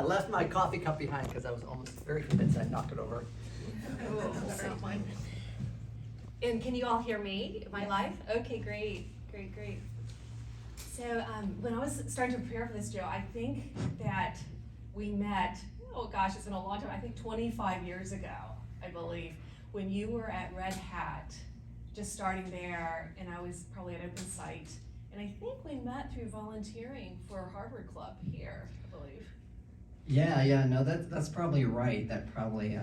left my coffee cup behind because I was almost very convinced I'd knocked it over. Oh, that's not mine. And can you all hear me? Am I live? Okay, great. So when I was starting to prepare for this, Joe, I think that we met, oh gosh, it's been a long time, I think 25 years ago, I believe, when you were at Red Hat, just starting there, and I was probably at Open Site. And I think we met through volunteering for Harvard Club here, I believe. Yeah, no, that's probably right. That probably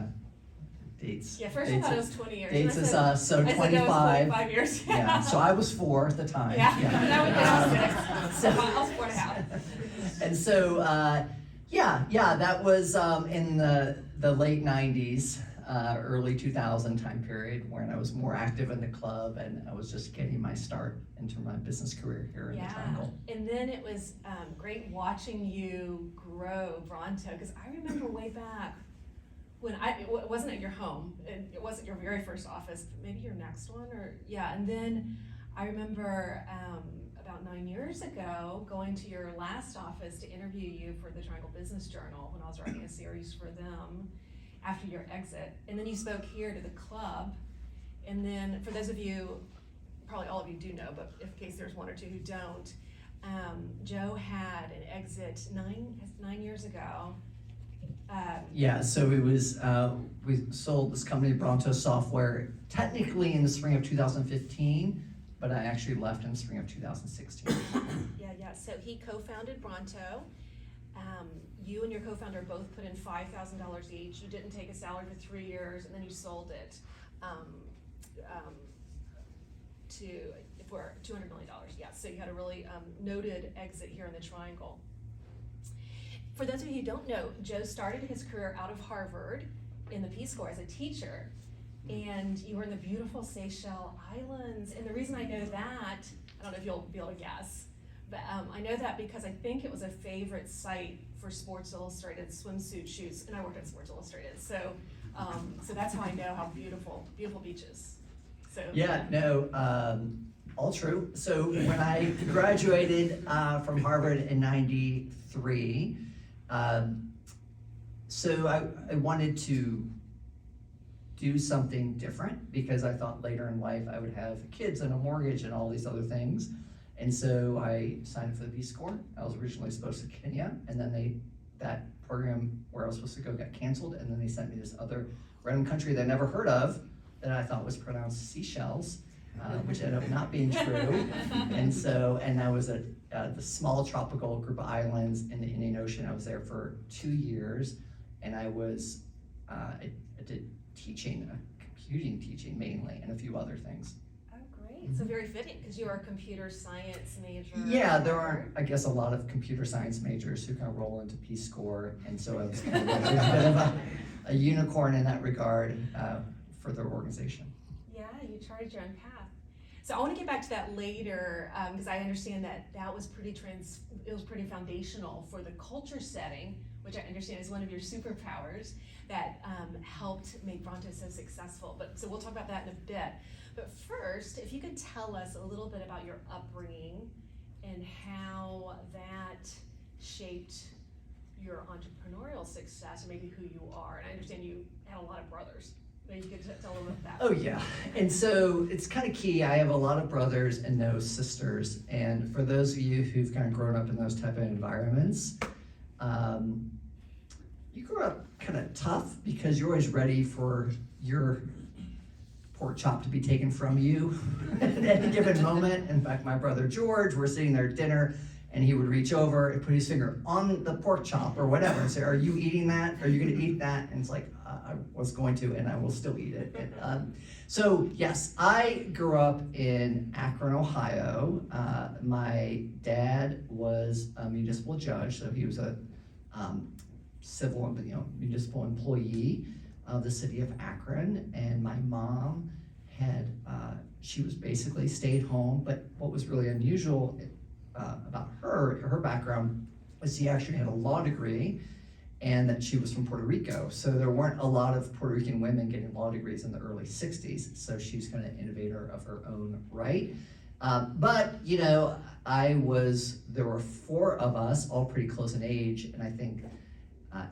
dates. Yeah, first I thought it was 20 years. Dates And I us, said, so I said, 25. no, it was 25 years. Yeah, so I was 4 at the time. Yeah, that was 6. So I was 4.5. And so, that was in the late 90s, early 2000 time period when I was more active in the club and I was just getting my start into my business career here in the Triangle. And then it was great watching you grow Bronto, because I remember way back when it wasn't at your home, it wasn't your very first office, maybe your next one, and then I remember about 9 years ago going to your last office to interview you for the Triangle Business Journal when I was writing a series for them after your exit, and then you spoke here to the club, and then for those of you, probably all of you do know, but in case there's one or two who don't, Joe had an exit nine years ago. So it was, we sold this company, Bronto Software, technically in the spring of 2015, but I actually left in the spring of 2016. Yeah, so he co-founded Bronto. You and your co-founder both put in $5,000 each. You didn't take a salary for 3 years, and then you sold it for $200 million. Yeah, so you had a really noted exit here in the Triangle. For those of you who don't know, Joe started his career out of Harvard in the Peace Corps as a teacher, and you were in the beautiful Seychelles Islands. And the reason I know that, I don't know if you'll be able to guess, but I know that because I think it was a favorite site for Sports Illustrated swimsuit shoots, and I worked at Sports Illustrated, so that's how I know how beautiful beaches. So Yeah, no, all true. So when I graduated from Harvard in '93, so I wanted to do something different because I thought later in life I would have kids and a mortgage and all these other things. And so I signed up for the Peace Corps. I was originally supposed to Kenya, and then that program where I was supposed to go got canceled, and then they sent me this other random country that I never heard of that I thought was pronounced Seychelles, which ended up not being true. And that was the small tropical group of islands in the Indian Ocean. I was there for 2 years, and I did teaching, computing teaching mainly, and a few other things. Oh, great. So very fitting, because you are a computer science major. Yeah, there aren't, I guess, a lot of computer science majors who kind of roll into Peace Corps, and so I was kind of a bit of a unicorn in that regard for their organization. Yeah, you charted your own path. So I want to get back to that later, because I understand that was it was pretty foundational for the culture setting, which I understand is one of your superpowers that helped make Bronto so successful. So we'll talk about that in a bit. But first, if you could tell us a little bit about your upbringing and how that shaped your entrepreneurial success, and maybe who you are. And I understand you had a lot of brothers. Maybe you could tell a little bit about that. Oh yeah, and so it's kind of key. I have a lot of brothers and no sisters, and for those of you who've kind of grown up in those type of environments, you grew up kind of tough because you're always ready for your pork chop to be taken from you at any given moment. In fact, my brother George, we're sitting there at dinner, and he would reach over and put his finger on the pork chop or whatever and say, "Are you eating that? Are you going to eat that?" And it's like, I was going to, and I will still eat it. So yes, I grew up in Akron, Ohio. My dad was a municipal judge, so he was a municipal employee of the city of Akron. And my mom she was basically stayed home. But what was really unusual about her background was she actually had a law degree, and that she was from Puerto Rico. So there weren't a lot of Puerto Rican women getting law degrees in the early 60s. So she's kind of an innovator of her own right. But there were 4 of us, all pretty close in age, and I think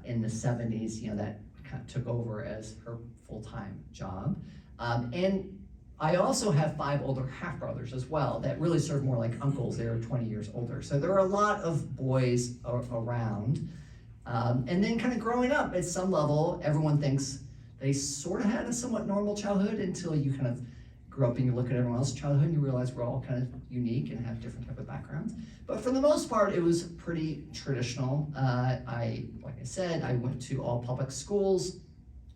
in the 70s, that kind of took over as her full-time job. And I also have 5 older half-brothers as well that really serve more like uncles. They were 20 years older. So there are a lot of boys around. And then kind of growing up at some level, everyone thinks they sort of had a somewhat normal childhood until you kind of grow up and you look at everyone else's childhood and you realize we're all kind of unique and have different type of backgrounds. But for the most part, it was pretty traditional. Like I said, I went to all public schools.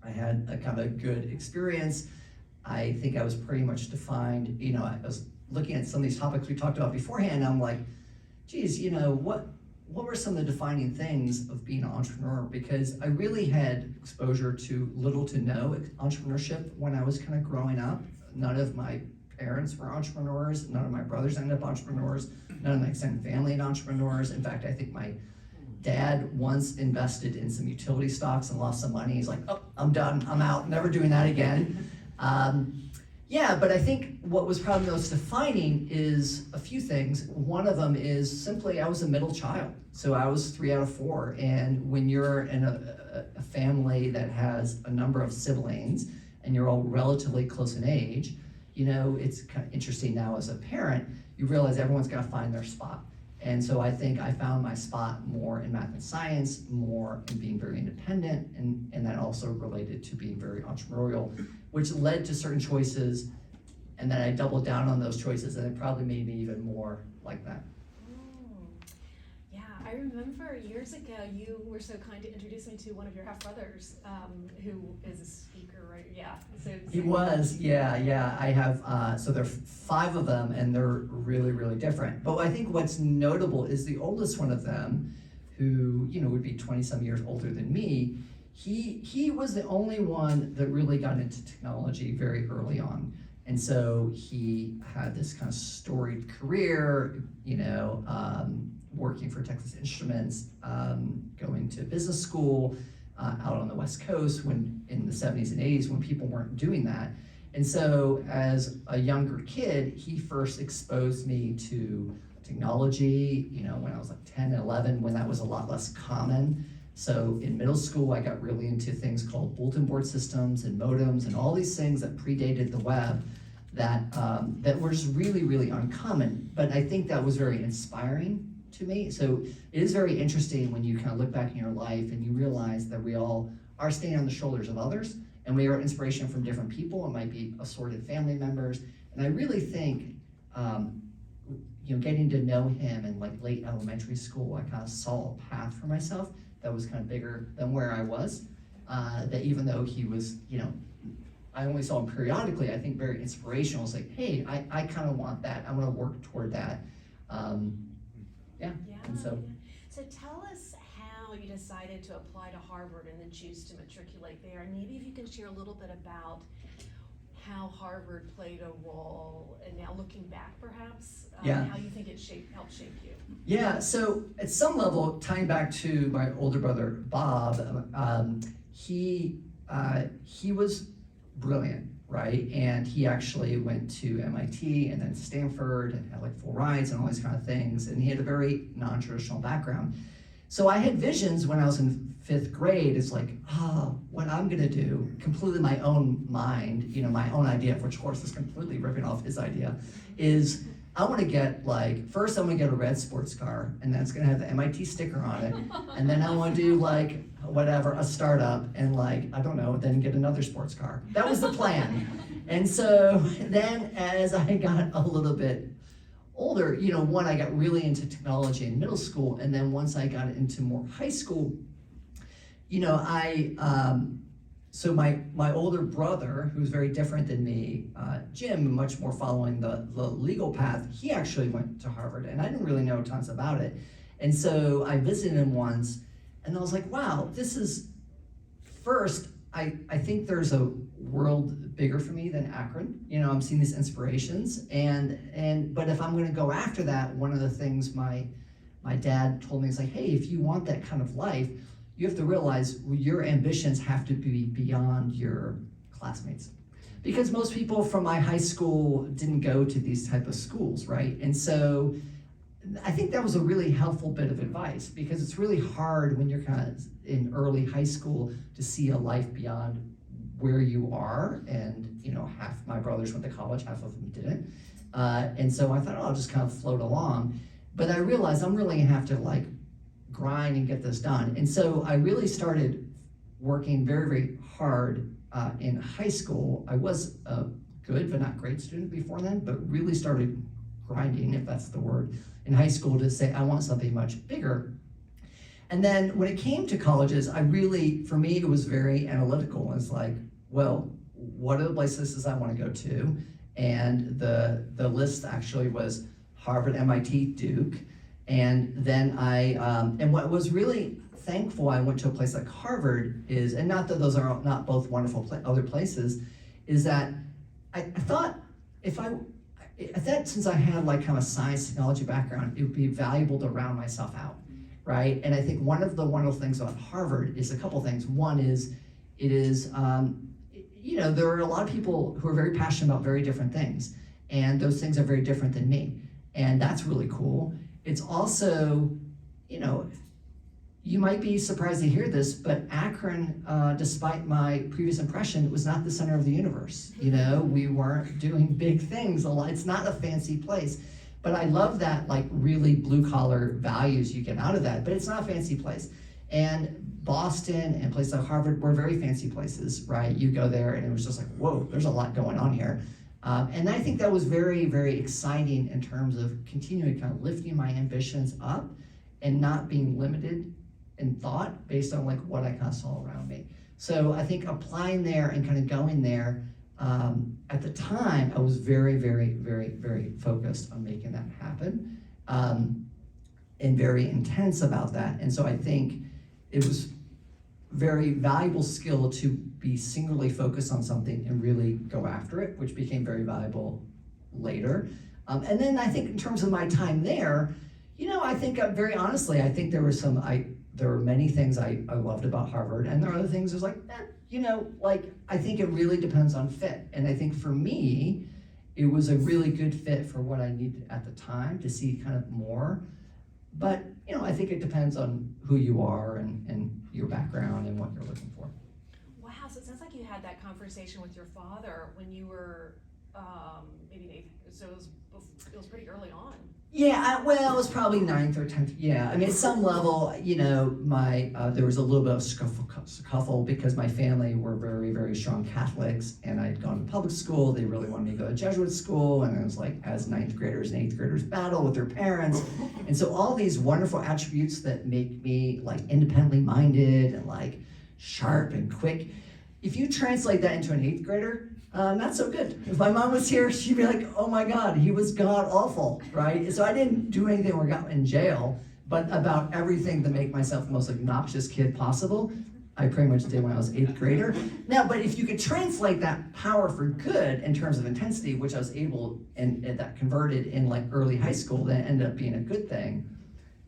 I had a kind of a good experience. I think I was pretty much defined, I was looking at some of these topics we talked about beforehand, and I'm like, geez, what were some of the defining things of being an entrepreneur? Because I really had exposure to little to no entrepreneurship when I was kind of growing up. None of my parents were entrepreneurs. None of my brothers ended up entrepreneurs. None of my extended family had entrepreneurs. In fact, I think my dad once invested in some utility stocks and lost some money. He's like, oh, I'm done, I'm out, never doing that again. But I think what was probably most defining is a few things. One of them is simply I was a middle child. So I was 3 out of 4. And when you're in a family that has a number of siblings and you're all relatively close in age, it's kind of interesting now as a parent, you realize everyone's got to find their spot. And so I think I found my spot more in math and science, more in being very independent, and that also related to being very entrepreneurial, which led to certain choices, and then I doubled down on those choices, and it probably made me even more like that. Yeah, I remember years ago you were so kind to introduce me to one of your half brothers, who is a speaker, right? Yeah. He was, yeah. I have, so there are 5 of them, and they're really, really different. But I think what's notable is the oldest one of them, who would be 20-some years older than me. He was the only one that really got into technology very early on. And so he had this kind of storied career, working for Texas Instruments, going to business school out on the West Coast when in the 70s and 80s when people weren't doing that. And so as a younger kid, he first exposed me to technology, when I was like 10 and 11, when that was a lot less common. So in middle school, I got really into things called bulletin board systems and modems and all these things that predated the web that were just really, really uncommon. But I think that was very inspiring to me. So it is very interesting when you kind of look back in your life and you realize that we all are standing on the shoulders of others, and we are inspiration from different people. It might be assorted family members. And I really think, getting to know him in like late elementary school, I kind of saw a path for myself that was kind of bigger than where I was. That even though he was, I only saw him periodically, I think very inspirational. It's like, hey, I kind of want that. I want to work toward that. And so tell us how you decided to apply to Harvard and then choose to matriculate there. And maybe if you can share a little bit about how Harvard played a role, and now looking back perhaps, how you think it helped shape you. Yeah, so at some level, tying back to my older brother, Bob, he was brilliant, right? And he actually went to MIT and then Stanford and had like full rides and all these kind of things. And he had a very non-traditional background. So I had visions when I was in 5th grade. It's like, what I'm gonna do, completely my own mind, my own idea, which of course is completely ripping off his idea, is I wanna get first I'm gonna get a red sports car, and that's gonna have the MIT sticker on it. And then I wanna do a startup, and I don't know, then get another sports car. That was the plan. And so then as I got a little bit older, I got really into technology in middle school, and then once I got into more high school, so my older brother, who's very different than me, Jim, much more following the legal path, he actually went to Harvard, and I didn't really know tons about it. And so I visited him once, and I was like, wow, this is, first, I think there's a world bigger for me than Akron. I'm seeing these inspirations, but if I'm gonna go after that, one of the things my dad told me is like, hey, if you want that kind of life, you have to realize your ambitions have to be beyond your classmates. Because most people from my high school didn't go to these type of schools, right? And so I think that was a really helpful bit of advice, because it's really hard when you're kind of in early high school to see a life beyond where you are. And, you know, half my brothers went to college, half of them didn't. And so I thought, oh, I'll just kind of float along. But I realized I'm really gonna have to like grind and get this done. And so I really started working very, very hard in high school. I was a good but not great student before then, but really started grinding, if that's the word, in high school to say, I want something much bigger. And then when it came to colleges, for me, it was very analytical. It's like, well, what are the places I want to go to? And the list actually was Harvard, MIT, Duke. And then and what was really thankful I went to a place like Harvard is, and not that those are not both wonderful other places, is that I thought since I had like kind of a science technology background, it would be valuable to round myself out, right? And I think one of the wonderful things about Harvard is a couple things. One is, it is, you know, there are a lot of people who are very passionate about very different things, and those things are very different than me, and that's really cool. It's also, you know, you might be surprised to hear this, but Akron, despite my previous impression, was not the center of the universe. You know, we weren't doing big things a lot. It's not a fancy place. But I love that like really blue collar values you get out of that, but it's not a fancy place. And Boston and places like Harvard were very fancy places, right? You go there and it was just like, whoa, there's a lot going on here. And I think that was very, very exciting in terms of continuing kind of lifting my ambitions up and not being limited in thought based on like what I kind of saw around me. So I think applying there and kind of going there, at the time, I was very, very, very, very focused on making that happen, and very intense about that. And so I think it was very valuable skill to be singularly focused on something and really go after it, which became very valuable later. And then I think in terms of my time there, you know, I think very honestly, I think there were many things I loved about Harvard, and there are other things I was like, you know, like, I think it really depends on fit. And I think for me, it was a really good fit for what I needed at the time to see kind of more. But, you know, I think it depends on who you are and your background and what you're looking for. Wow, so it sounds like you had that conversation with your father when you were maybe in eighth, so it was pretty early on. Yeah, well, it was probably 9th or 10th. Yeah, I mean, at some level, you know, there was a little bit of scuffle because my family were very, very strong Catholics, and I'd gone to public school. They really wanted me to go to Jesuit school, and it was like, as 9th graders and 8th graders battle with their parents. And so all these wonderful attributes that make me like independently minded and like sharp and quick, if you translate that into an 8th grader, not so good. If my mom was here, she'd be like, oh my God, he was god awful, right? So I didn't do anything or got in jail, but about everything to make myself the most obnoxious kid possible, I pretty much did when I was 8th grader. Now, but if you could translate that power for good in terms of intensity, which I was able, and that converted in like early high school, then ended up being a good thing.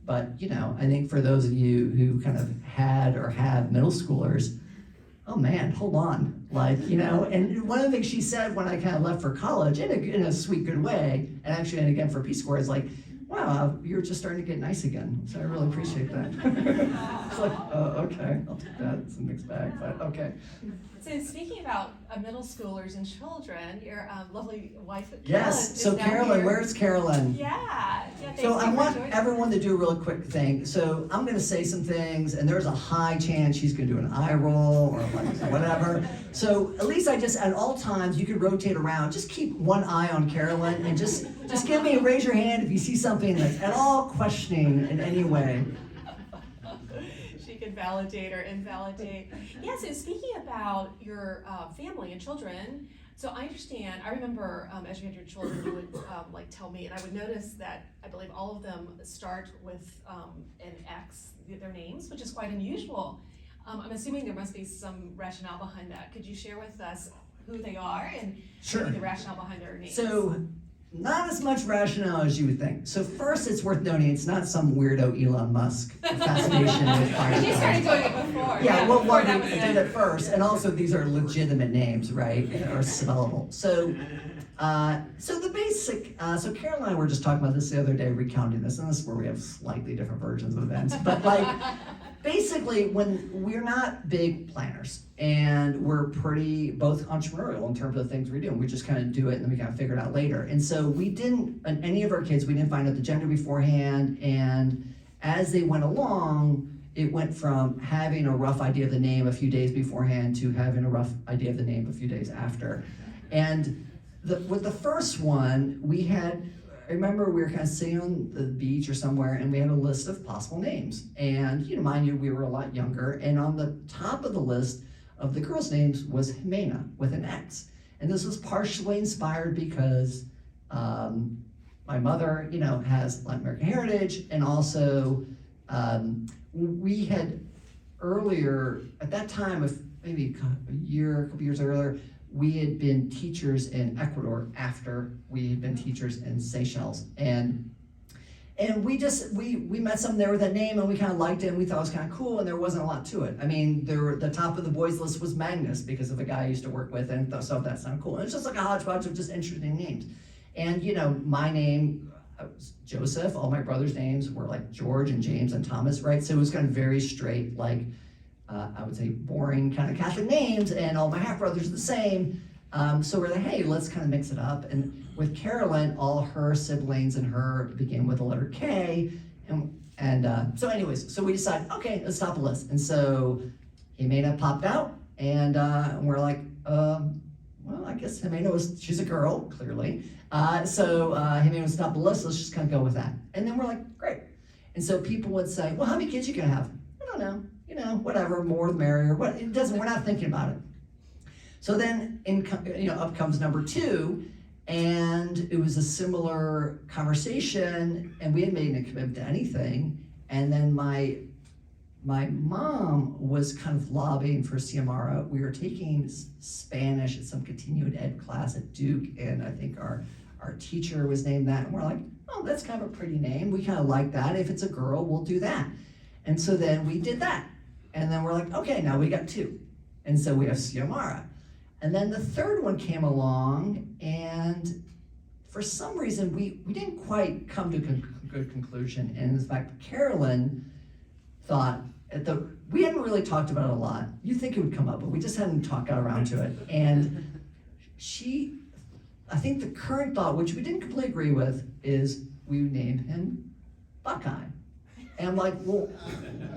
But, you know, I think for those of you who kind of had or have middle schoolers, oh man, hold on, like, you know, and one of the things she said when I kind of left for college, in a sweet, good way, and actually, and again for Peace Corps, is like, wow, you're just starting to get nice again, so I really appreciate that. It's like, oh, okay, I'll take that, it's a mixed bag, but okay. So speaking about middle schoolers and children, your lovely wife, Carolyn, Yes, so is down Carolyn, here. where's Carolyn? Yeah, thanks So I for want joining. everyone to do a real quick thing. So I'm gonna say some things, and there's a high chance she's gonna do an eye roll or like whatever. So at least at all times, you could rotate around. Just keep one eye on Carolyn, and just raise your hand if you see something that's at all questioning in any way. She can validate or invalidate. Yeah, so speaking about your family and children, so I understand, I remember as you had your children, you would like tell me, and I would notice that I believe all of them start with an X, their names, which is quite unusual. I'm assuming there must be some rationale behind that. Could you share with us who they are and Sure. maybe the rationale behind their names? So not as much rationale as you would think. So first, it's worth noting, it's not some weirdo Elon Musk fascination with fire. You started doing it before. Yeah, well, before we that was did done. it first, and also these are legitimate names, right, or spellable. So the basic, so Carol and I were just talking about this the other day, recounting this, and this is where we have slightly different versions of events, but like, basically, when we're not big planners, and we're pretty both entrepreneurial in terms of the things we're doing, we just kind of do it and then we kind of figure it out later. And so we didn't, any of our kids, we didn't find out the gender beforehand, and as they went along, it went from having a rough idea of the name a few days beforehand to having a rough idea of the name a few days after. And with the first one, I remember we were kind of sitting on the beach or somewhere, and we had a list of possible names. And, mind you, we were a lot younger, and on the top of the list of the girls' names was Jimena with an X. And this was partially inspired because my mother, has Latin American heritage, and also we had earlier, at that time, maybe a couple years earlier, we had been teachers in Ecuador after we had been teachers in Seychelles. And we met someone there with that name, and we kind of liked it, and we thought it was kind of cool, and there wasn't a lot to it. I mean, the top of the boys list was Magnus, because of a guy I used to work with, and so that sounded cool. And it's just like a hodgepodge of just interesting names. And my name was Joseph, all my brothers' names were like George and James and Thomas, right? So it was kind of very straight, like, I would say boring kind of Catholic names, and all my half-brothers are the same. So we're like, hey, let's kind of mix it up. And with Carolyn, all her siblings and her begin with the letter K. So anyways, so we decided, okay, let's stop a list. And so Jimena popped out, and we're like, well, I guess Jimena she's a girl, clearly. So Jimena was top of the list, let's just kind of go with that. And then we're like, great. And so people would say, well, how many kids are you gonna have? I don't know. Whatever, more the merrier. We're not thinking about it. So then, up comes number 2, and it was a similar conversation, and we hadn't made a commitment to anything. And then my mom was kind of lobbying for Xiomara. We were taking Spanish at some continuing ed class at Duke, and I think our teacher was named that, and we're like, oh, that's kind of a pretty name. We kind of like that. If it's a girl, we'll do that. And so then we did that. And then we're like, okay, now we got 2. And so we have Xiomara. And then the third one came along, and for some reason, we didn't quite come to a good conclusion. And in fact, Carolyn thought, we hadn't really talked about it a lot. You'd think it would come up, but we just hadn't got around to it. And I think the current thought, which we didn't completely agree with, is we would name him Buckeye. And I'm like, well,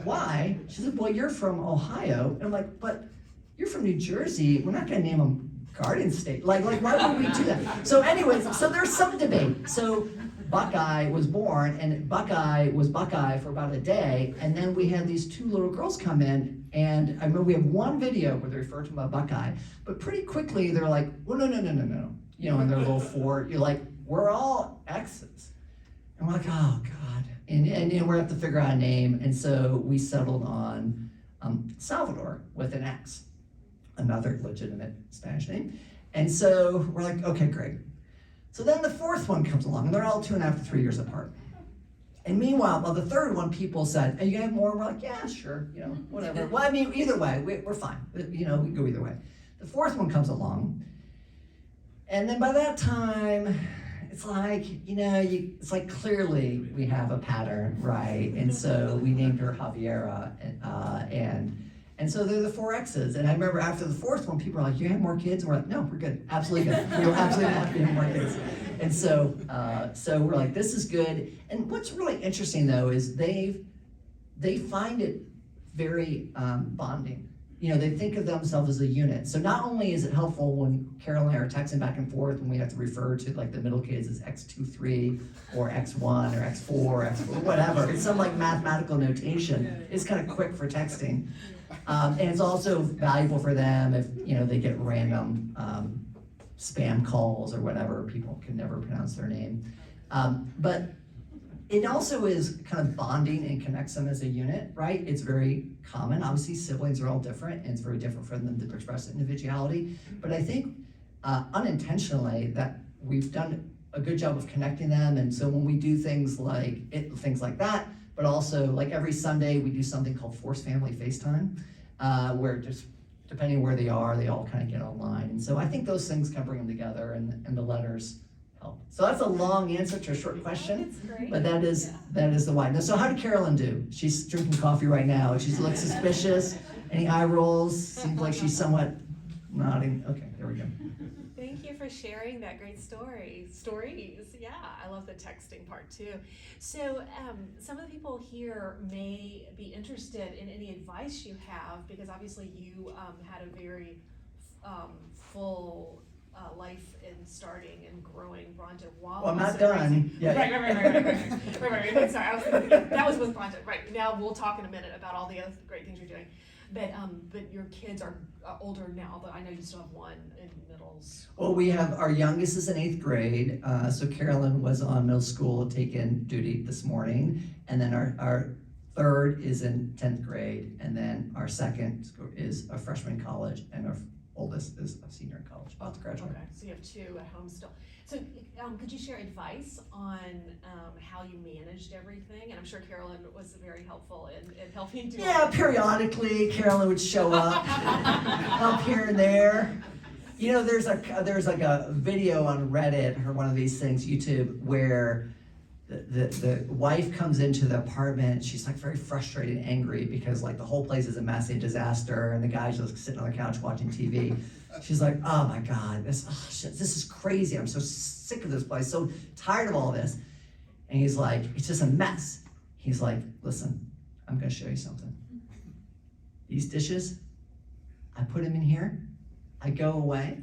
why? She said, well, you're from Ohio. And I'm like, but you're from New Jersey. We're not gonna name him Garden State. Like why would we do that? So anyways, so there's some debate. So Buckeye was born, and Buckeye was Buckeye for about a day. And then we had these 2 little girls come in, and I remember we have one video where they refer to him as Buckeye, but pretty quickly they're like, well, no. In their little fort, you're like, we're all X's. And we're like, oh God. And we're gonna have to figure out a name, and so we settled on Salvador with an X, another legitimate Spanish name. And so we're like, okay, great. So then the 4th one comes along, and they're all 2.5 to 3 years apart. And meanwhile, the 3rd one, people said, are you gonna have more? And we're like, yeah, sure, whatever. Well, I mean, either way, we're fine. We can go either way. The 4th one comes along, and then by that time, it's like, it's like clearly we have a pattern, right? And so we named her Javiera, and so they're the 4 X's. And I remember after the 4th one, people were like, you have more kids? And we're like, no, we're good, absolutely good. We're absolutely happy to have more kids. And so we're like, this is good. And what's really interesting though is they find it very bonding. They think of themselves as a unit. So not only is it helpful when Carol and I are texting back and forth and we have to refer to like the middle kids as X23 or X1 or X4 or X4, whatever. It's some like mathematical notation. It's kind of quick for texting. And it's also valuable for them if, they get random spam calls or whatever. People can never pronounce their name. But it also is kind of bonding and connects them as a unit, right? It's very common. Obviously, siblings are all different, and it's very different for them to express individuality. But I think unintentionally that we've done a good job of connecting them. And so when we do things like that, but also like every Sunday we do something called Force Family FaceTime, where just depending where they are, they all kind of get online. And so I think those things can bring them together, and the letters help. So that's a long answer to a short question, That's great. but that is the why. Now, so how did Carolyn do? She's drinking coffee right now. She looks suspicious. Any eye rolls? Seems like she's somewhat nodding. Okay, there we go. Thank you for sharing that great stories. Yeah, I love the texting part too. So some of the people here may be interested in any advice you have, because obviously you had a very full life in starting and growing Bronto while Well, I'm not also done. raising- Yeah, Right. Sorry, I was thinking, that was with Bronto. Right, now we'll talk in a minute about all the other great things you're doing. But your kids are older now, but I know you still have one in middle school. Well, our youngest is in 8th grade, so Carolyn was on middle school taking duty this morning, and then our third is in 10th grade, and then our second is a freshman in college, and our oldest is a senior in college, about to graduate. Okay, so you have two at home still. So could you share advice on how you managed everything? And I'm sure Carolyn was very helpful in helping do Yeah, periodically Carolyn would show up, help here and there. You know, there's like a video on Reddit or one of these things, YouTube, where the wife comes into the apartment. She's like very frustrated and angry because like the whole place is a mess, a disaster, and the guy's just sitting on the couch watching TV. She's like, oh my God, this is crazy. I'm so sick of this place, so tired of all this. And he's like, it's just a mess. He's like, listen, I'm gonna show you something. These dishes, I put them in here, I go away,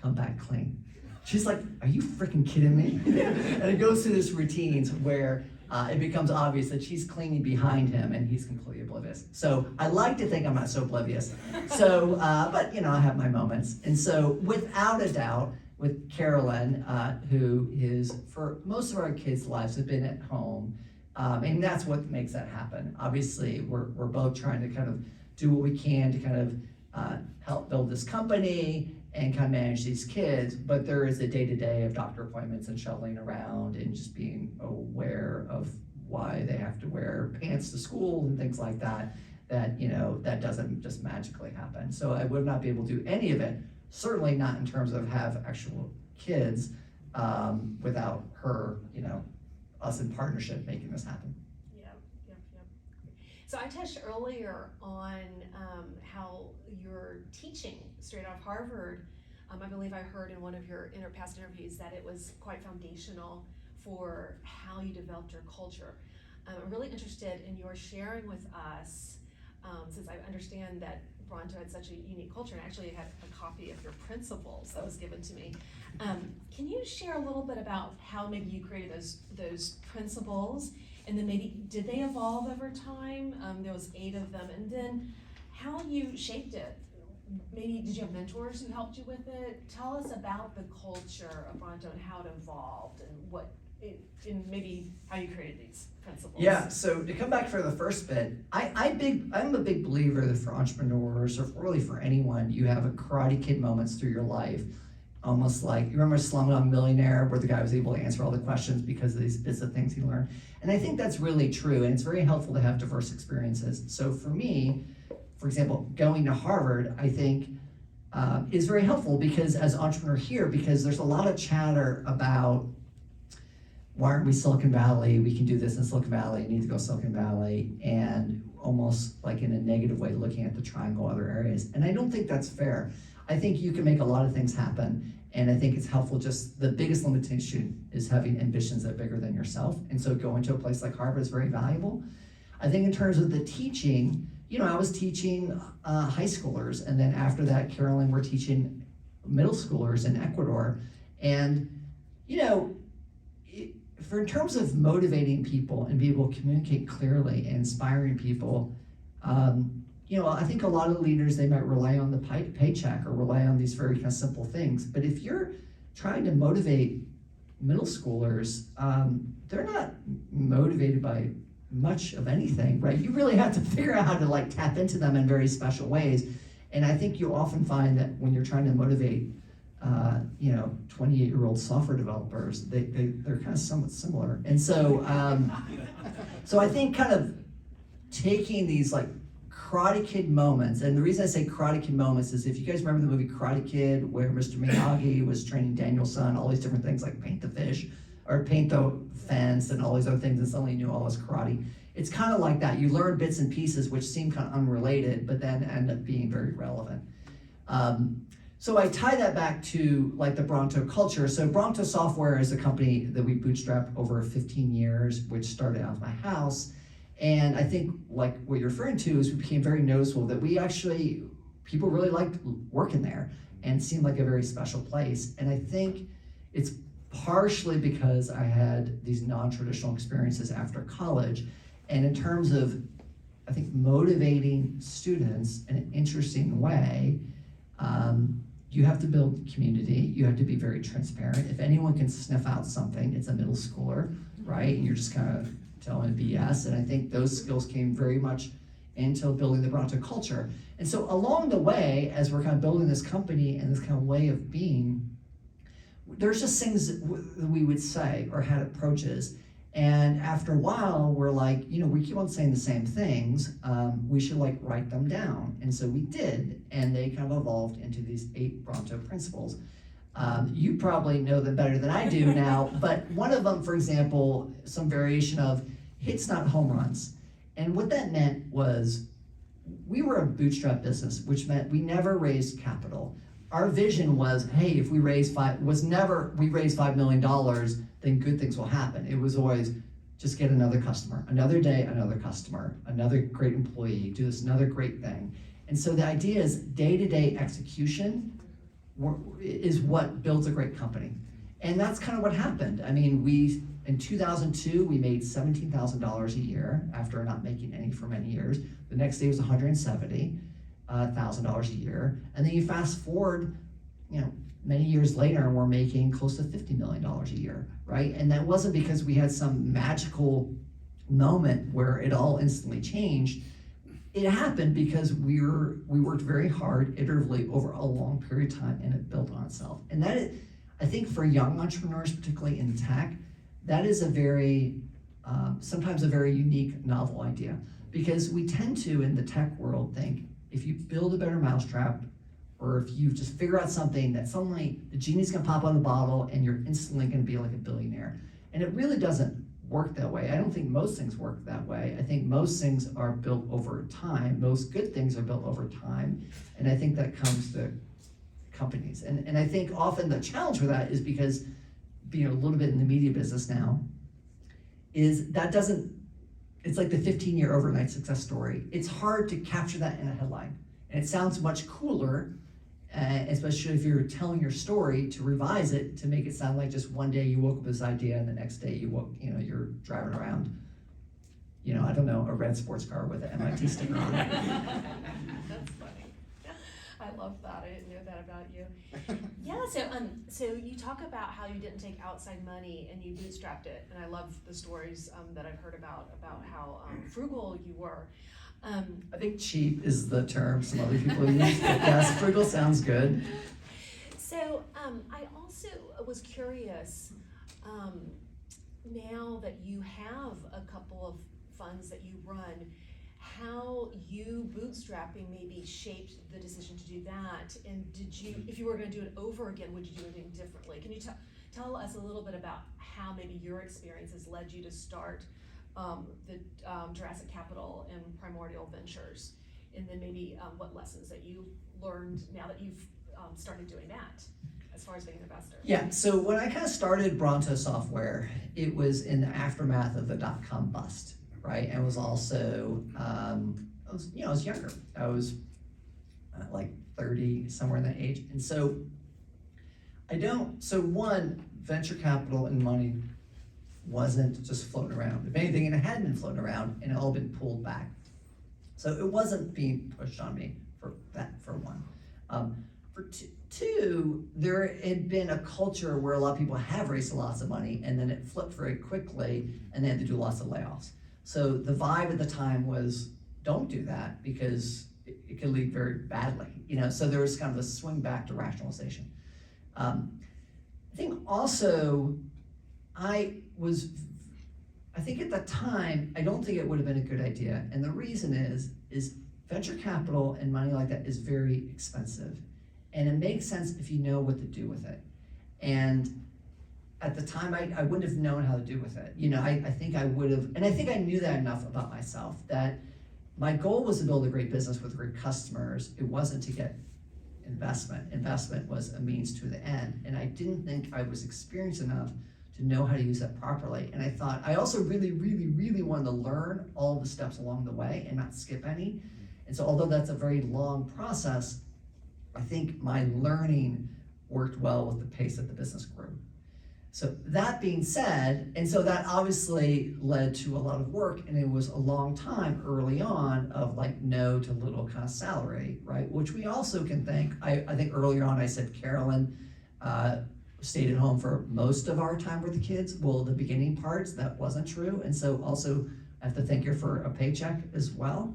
come back clean. She's like, are you freaking kidding me? And it goes through this routines where it becomes obvious that she's cleaning behind him and he's completely oblivious. So I like to think I'm not so oblivious. So, but you know, I have my moments. And so without a doubt, with Carolyn, who is, for most of our kids' lives, have been at home, and that's what makes that happen. Obviously, we're both trying to kind of do what we can to kind of help build this company and kind of manage these kids, but there is a day-to-day of doctor appointments and shuttling around and just being aware of why they have to wear pants to school and things like that, you know, that doesn't just magically happen. So I would not be able to do any of it, certainly not in terms of have actual kids, without her, you know, us in partnership making this happen. Yep. So I touched earlier on how you're teaching straight out of Harvard. I believe I heard in one of your past interviews that it was quite foundational for how you developed your culture. I'm really interested in your sharing with us, since I understand that Bronto had such a unique culture, and actually had a copy of your principles that was given to me. Can you share a little bit about how maybe you created those principles, and then maybe did they evolve over time? There was 8 of them, and then how you shaped it. Maybe did you have mentors who helped you with it? Tell us about the culture of Bronto and how it evolved, and and maybe how you created these principles. Yeah, so to come back for the first bit, I'm a big believer that for entrepreneurs, or really for anyone, you have a Karate Kid moments through your life. Almost like, you remember Slumdog Millionaire, where the guy was able to answer all the questions because of these bits of things he learned. And I think that's really true, and it's very helpful to have diverse experiences. So for me, for example, going to Harvard, I think is very helpful because as an entrepreneur here, because there's a lot of chatter about why aren't we Silicon Valley? We can do this in Silicon Valley, you need to go Silicon Valley, and almost like in a negative way looking at the triangle other areas. And I don't think that's fair. I think you can make a lot of things happen, and I think it's helpful. Just the biggest limitation is having ambitions that are bigger than yourself, and so going to a place like Harvard is very valuable. I think in terms of the teaching, you know, I was teaching high schoolers, and then after that, Carolyn, we're teaching middle schoolers in Ecuador, and you know, in terms of motivating people and being able to communicate clearly and inspiring people, you know, I think a lot of leaders, they might rely on the paycheck or rely on these very kind of simple things. But if you're trying to motivate middle schoolers, they're not motivated by much of anything, right? You really have to figure out how to like tap into them in very special ways. And I think you often find that when you're trying to motivate 28-year-old software developers, they're kind of somewhat similar. And so, so I think kind of taking these like Karate Kid moments, and the reason I say Karate Kid moments is if you guys remember the movie Karate Kid, where Mr. Miyagi was training Daniel's son, all these different things like paint the fish, or paint the fence, and all these other things, and suddenly you knew all this karate. It's kind of like that. You learn bits and pieces which seem kind of unrelated, but then end up being very relevant. So I tie that back to like the Bronto culture. So Bronto Software is a company that we bootstrapped over 15 years, which started out of my house. And I think like what you're referring to is we became very noticeable that people really liked working there and it seemed like a very special place. And I think it's partially because I had these non-traditional experiences after college. And in terms of, I think, motivating students in an interesting way, you have to build community. You have to be very transparent. If anyone can sniff out something, it's a middle schooler, right? And you're just kind of telling BS. And I think those skills came very much into building the Bronto culture. And so along the way, as we're kind of building this company and this kind of way of being, there's just things that we would say or had approaches. And after a while, we're like, we keep on saying the same things. We should like write them down. And so we did, and they kind of evolved into these 8 Bronto principles. You probably know them better than I do now, but one of them, for example, some variation of hits not home runs. And what that meant was we were a bootstrap business, which meant we never raised capital. Our vision was, hey, if we raise $5 million, then good things will happen. It was always just get another customer, another day, another customer, another great employee, do this another great thing. And so the idea is day-to-day execution is what builds a great company. And that's kind of what happened. I mean, in 2002, we made $17,000 a year after not making any for many years. The next day was $170,000 a year. And then you fast forward, many years later, and we're making close to $50 million a year, right? And that wasn't because we had some magical moment where it all instantly changed. It happened because we worked very hard, iteratively, over a long period of time, and it built on itself. And that is, I think for young entrepreneurs, particularly in tech, that is sometimes a very unique, novel idea. Because we tend to, in the tech world, think, if you build a better mousetrap, or if you just figure out something that suddenly the genie's gonna pop on the bottle and you're instantly gonna be like a billionaire. And it really doesn't work that way. I don't think most things work that way. I think most things are built over time. Most good things are built over time. And I think that comes to companies. And I think often the challenge with that is because being a little bit in the media business now, is that it's like the 15-year overnight success story. It's hard to capture that in a headline. And it sounds much cooler, especially if you're telling your story, to revise it, to make it sound like just one day you woke up with this idea and the next day you're driving around, I don't know, a red sports car with an MIT sticker on it. That's funny. I love that. I didn't know that about you. Yeah, so you talk about how you didn't take outside money and you bootstrapped it, and I love the stories that I've heard about how frugal you were. I think cheap is the term some other people use, but yes, frugal sounds good. So I also was curious, now that you have a couple of funds that you run, how you bootstrapping maybe shaped the decision to do that, and if you were going to do it over again, would you do anything differently? Can you tell us a little bit about how maybe your experiences led you to start the Jurassic Capital and Primordial Ventures, and then maybe what lessons that you learned now that you've started doing that as far as being an investor? Yeah, so when I kind of started Bronto Software, it was in the aftermath of the dot-com bust, right? And it was also, I was younger. I was like 30, somewhere in that age. And so one, venture capital and money wasn't just floating around. If anything, it hadn't been floating around, and it all been pulled back. So it wasn't being pushed on me for one. For two, there had been a culture where a lot of people have raised lots of money, and then it flipped very quickly, and they had to do lots of layoffs. So the vibe at the time was, don't do that, because it could lead very badly. So there was kind of a swing back to rationalization. I think also, I think at the time, I don't think it would have been a good idea. And the reason is venture capital and money like that is very expensive. And it makes sense if you know what to do with it. And at the time, I wouldn't have known how to do with it. I think I would have, and I think I knew that enough about myself, that my goal was to build a great business with great customers. It wasn't to get investment. Investment was a means to the end. And I didn't think I was experienced enough to know how to use that properly. And I thought, I also really, really, really wanted to learn all the steps along the way and not skip any. And so although that's a very long process, I think my learning worked well with the pace that the business grew. So that being said, and so that obviously led to a lot of work, and it was a long time early on of like no to little kind of salary, right? Which we also can thank. I think earlier on I said Carolyn stayed at home for most of our time with the kids. Well, the beginning parts, that wasn't true. And so also I have to thank her for a paycheck as well.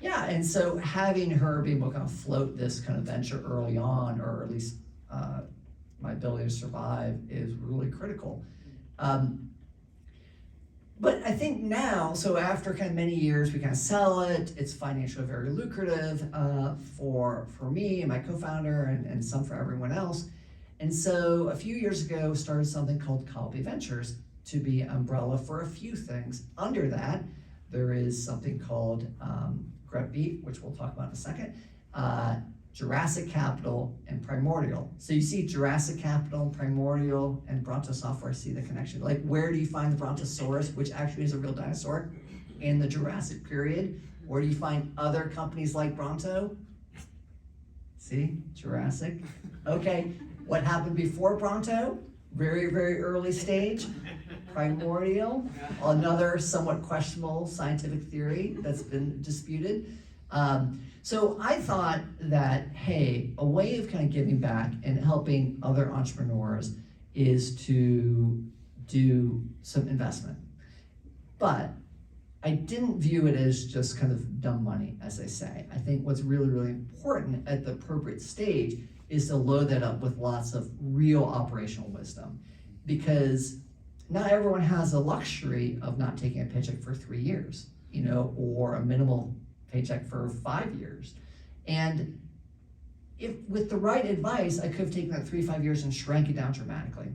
Yeah, and so having her be able to kind of float this kind of venture early on, or at least my ability to survive, is really critical. But I think now, so after kind of many years, we kind of sell it. It's financially very lucrative for me and my co-founder, and some for everyone else. And so a few years ago, started something called Colopy Ventures to be an umbrella for a few things. Under that, there is something called Grepbeat, which we'll talk about in a second, Jurassic Capital, and Primordial. So you see Jurassic Capital, Primordial, and Bronto Software, see the connection. Like, where do you find the Brontosaurus, which actually is a real dinosaur, in the Jurassic period? Where do you find other companies like Bronto? See, Jurassic. Okay, what happened before Bronto? Very, very early stage. Primordial, another somewhat questionable scientific theory that's been disputed. So I thought that, hey, a way of kind of giving back and helping other entrepreneurs is to do some investment. But I didn't view it as just kind of dumb money, as they say. I think what's really, really important at the appropriate stage is to load that up with lots of real operational wisdom. Because not everyone has the luxury of not taking a paycheck for 3 years, or a minimal paycheck for 5 years. And if with the right advice, I could have taken that 3-5 years and shrank it down dramatically.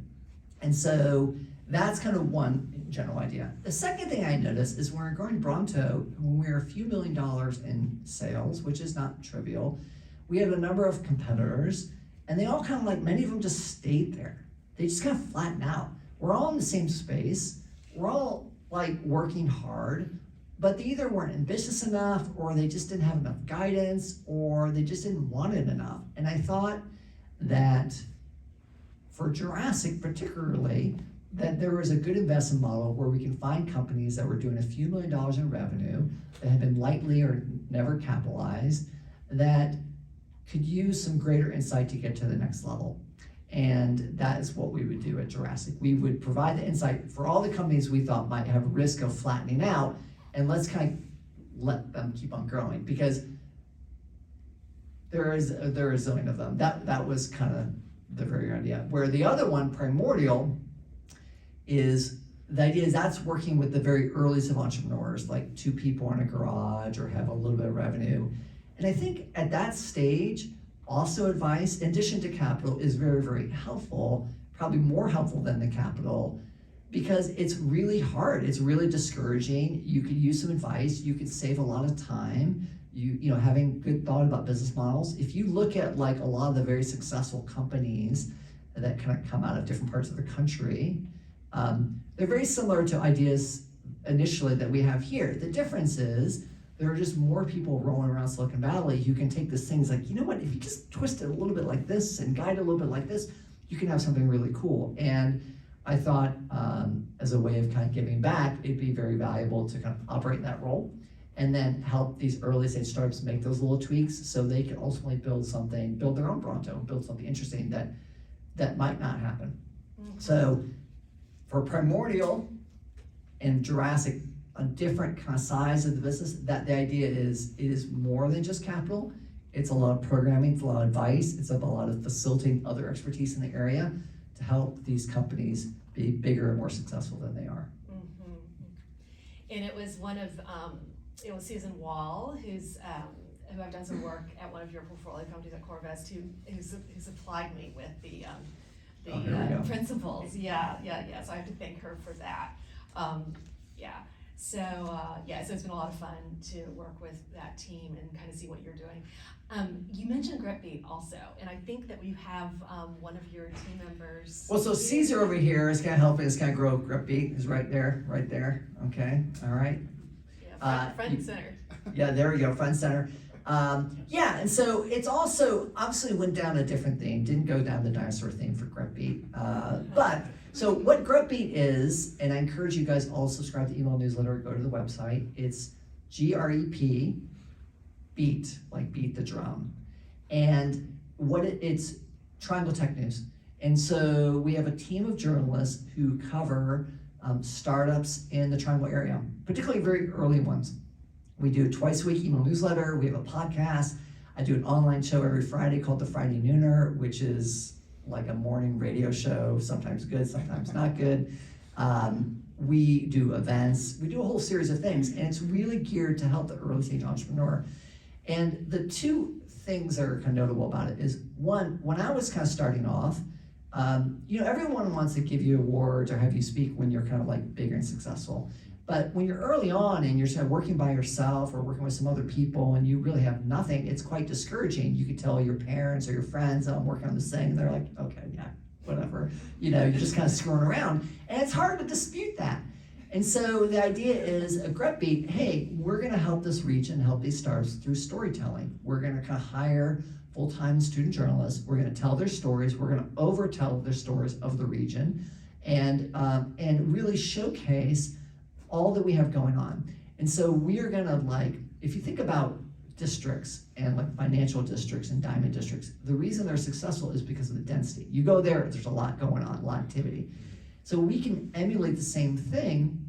And so that's kind of one general idea. The second thing I noticed is when we're growing Bronto, when we're a few $1 million in sales, which is not trivial, we have a number of competitors, and they all kind of many of them just stayed there. They just kind of flatten out. We're all in the same space. We're all working hard, but they either weren't ambitious enough, or they just didn't have enough guidance, or they just didn't want it enough. And I thought that for Jurassic particularly, that there was a good investment model where we can find companies that were doing a few $1 million in revenue, that had been lightly or never capitalized, that could use some greater insight to get to the next level. And that is what we would do at Jurassic. We would provide the insight for all the companies we thought might have a risk of flattening out, and let's kind of let them keep on growing, because there is a zillion of them. That was kind of the very idea. Where the other one, Primordial, is the idea is that's working with the very earliest of entrepreneurs, like 2 people in a garage or have a little bit of revenue. And I think at that stage, also advice, in addition to capital, is very, very helpful, probably more helpful than the capital, because it's really hard. It's really discouraging. You could use some advice. You could save a lot of time. Having good thought about business models. If you look at a lot of the very successful companies that kind of come out of different parts of the country, they're very similar to ideas initially that we have here. The difference is there are just more people rolling around Silicon Valley who can take this things if you just twist it a little bit like this and guide it a little bit like this, you can have something really cool. And I thought as a way of kind of giving back, it'd be very valuable to kind of operate in that role, and then help these early stage startups make those little tweaks so they can ultimately build their own Bronto, build something interesting that might not happen. Mm-hmm. So for Primordial and Jurassic, a different kind of size of the business, that the idea is more than just capital. It's a lot of programming, it's a lot of advice, it's a lot of facilitating other expertise in the area to help these companies be bigger and more successful than they are. Mm-hmm. And it was it was Susan Wall, who I've done some work at one of your portfolio companies at Corvest, who's applied me with the Oh, there we go. principles. Yeah. So I have to thank her for that. So it's been a lot of fun to work with that team and kind of see what you're doing. You mentioned Grepbeat also, and I think that we have one of your team members. Well, so Caesar over here is gonna help us kind of grow Grepbeat, is right there, okay, all right. Yeah, front and center. Yeah, there we go, front center. And so it's also, obviously went down a different theme, didn't go down the dinosaur theme for Grepbeat. So what Grepbeat is, and I encourage you guys all to subscribe to the email newsletter, go to the website, it's GREP, beat, like beat the drum. And it's Triangle Tech News. And so we have a team of journalists who cover startups in the Triangle area, particularly very early ones. We do a twice a week email newsletter, we have a podcast. I do an online show every Friday called the Friday Nooner, which is like a morning radio show, sometimes good, sometimes not good. We do events, we do a whole series of things, and it's really geared to help the early stage entrepreneur. And the two things that are kind of notable about it is, one, when I was kind of starting off, everyone wants to give you awards or have you speak when you're kind of like bigger and successful. But when you're early on and you're kind of working by yourself or working with some other people and you really have nothing, it's quite discouraging. You could tell your parents or your friends, oh, I'm working on this thing, and they're like, okay, yeah, whatever. You're just kind of screwing around. And it's hard to dispute that. And so the idea is a Grepbeat, hey, we're gonna help this region, help these startups through storytelling. We're gonna kind of hire full-time student journalists. We're gonna tell their stories. We're gonna overtell their stories of the region and really showcase all that we have going on. And so we are gonna if you think about districts and like financial districts and diamond districts, the reason they're successful is because of the density. You go there's a lot going on, a lot of activity. So we can emulate the same thing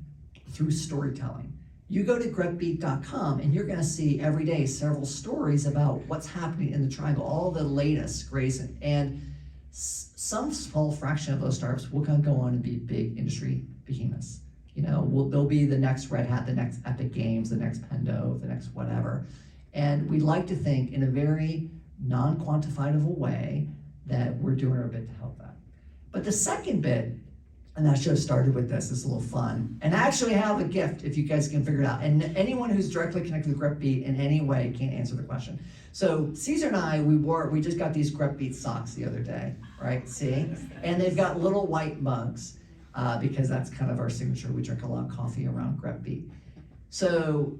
through storytelling. You go to grepbeat.com and you're gonna see every day several stories about what's happening in the Triangle, all the latest, greatest, and some small fraction of those startups will kind of go on and be big industry behemoths. They'll be the next Red Hat, the next Epic Games, the next Pendo, the next whatever. And we like to think in a very non-quantifiable way that we're doing our bit to help that. But the second bit, and that show started with this, is a little fun. And I actually have a gift if you guys can figure it out. And anyone who's directly connected with Grepbeat in any way can answer the question. So Caesar and I, we just got these Grepbeat socks the other day, right? See? And they've got little white mugs. Because that's kind of our signature. We drink a lot of coffee around Grepbeat. So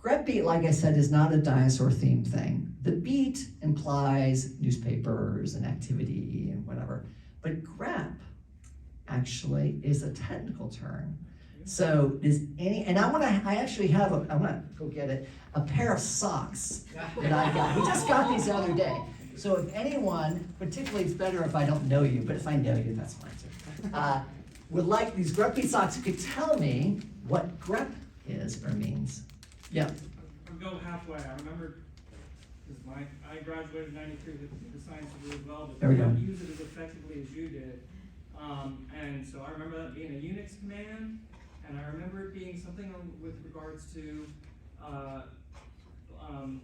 Grepbeat, like I said, is not a dinosaur themed thing. The beat implies newspapers and activity and whatever. But Grep actually is a technical term. So I actually have I'm gonna go get it, a pair of socks that I got. We just got these the other day. So if anyone, particularly it's better if I don't know you, but if I know you, that's fine too. Would like these Grepbeat socks, you could tell me what Grep is or means. Yeah. I'll go halfway. I remember, because I graduated in '93 with the science degree as well, but There we go. I didn't use it as effectively as you did. And so I remember that being a Unix command, and I remember it being something with regards to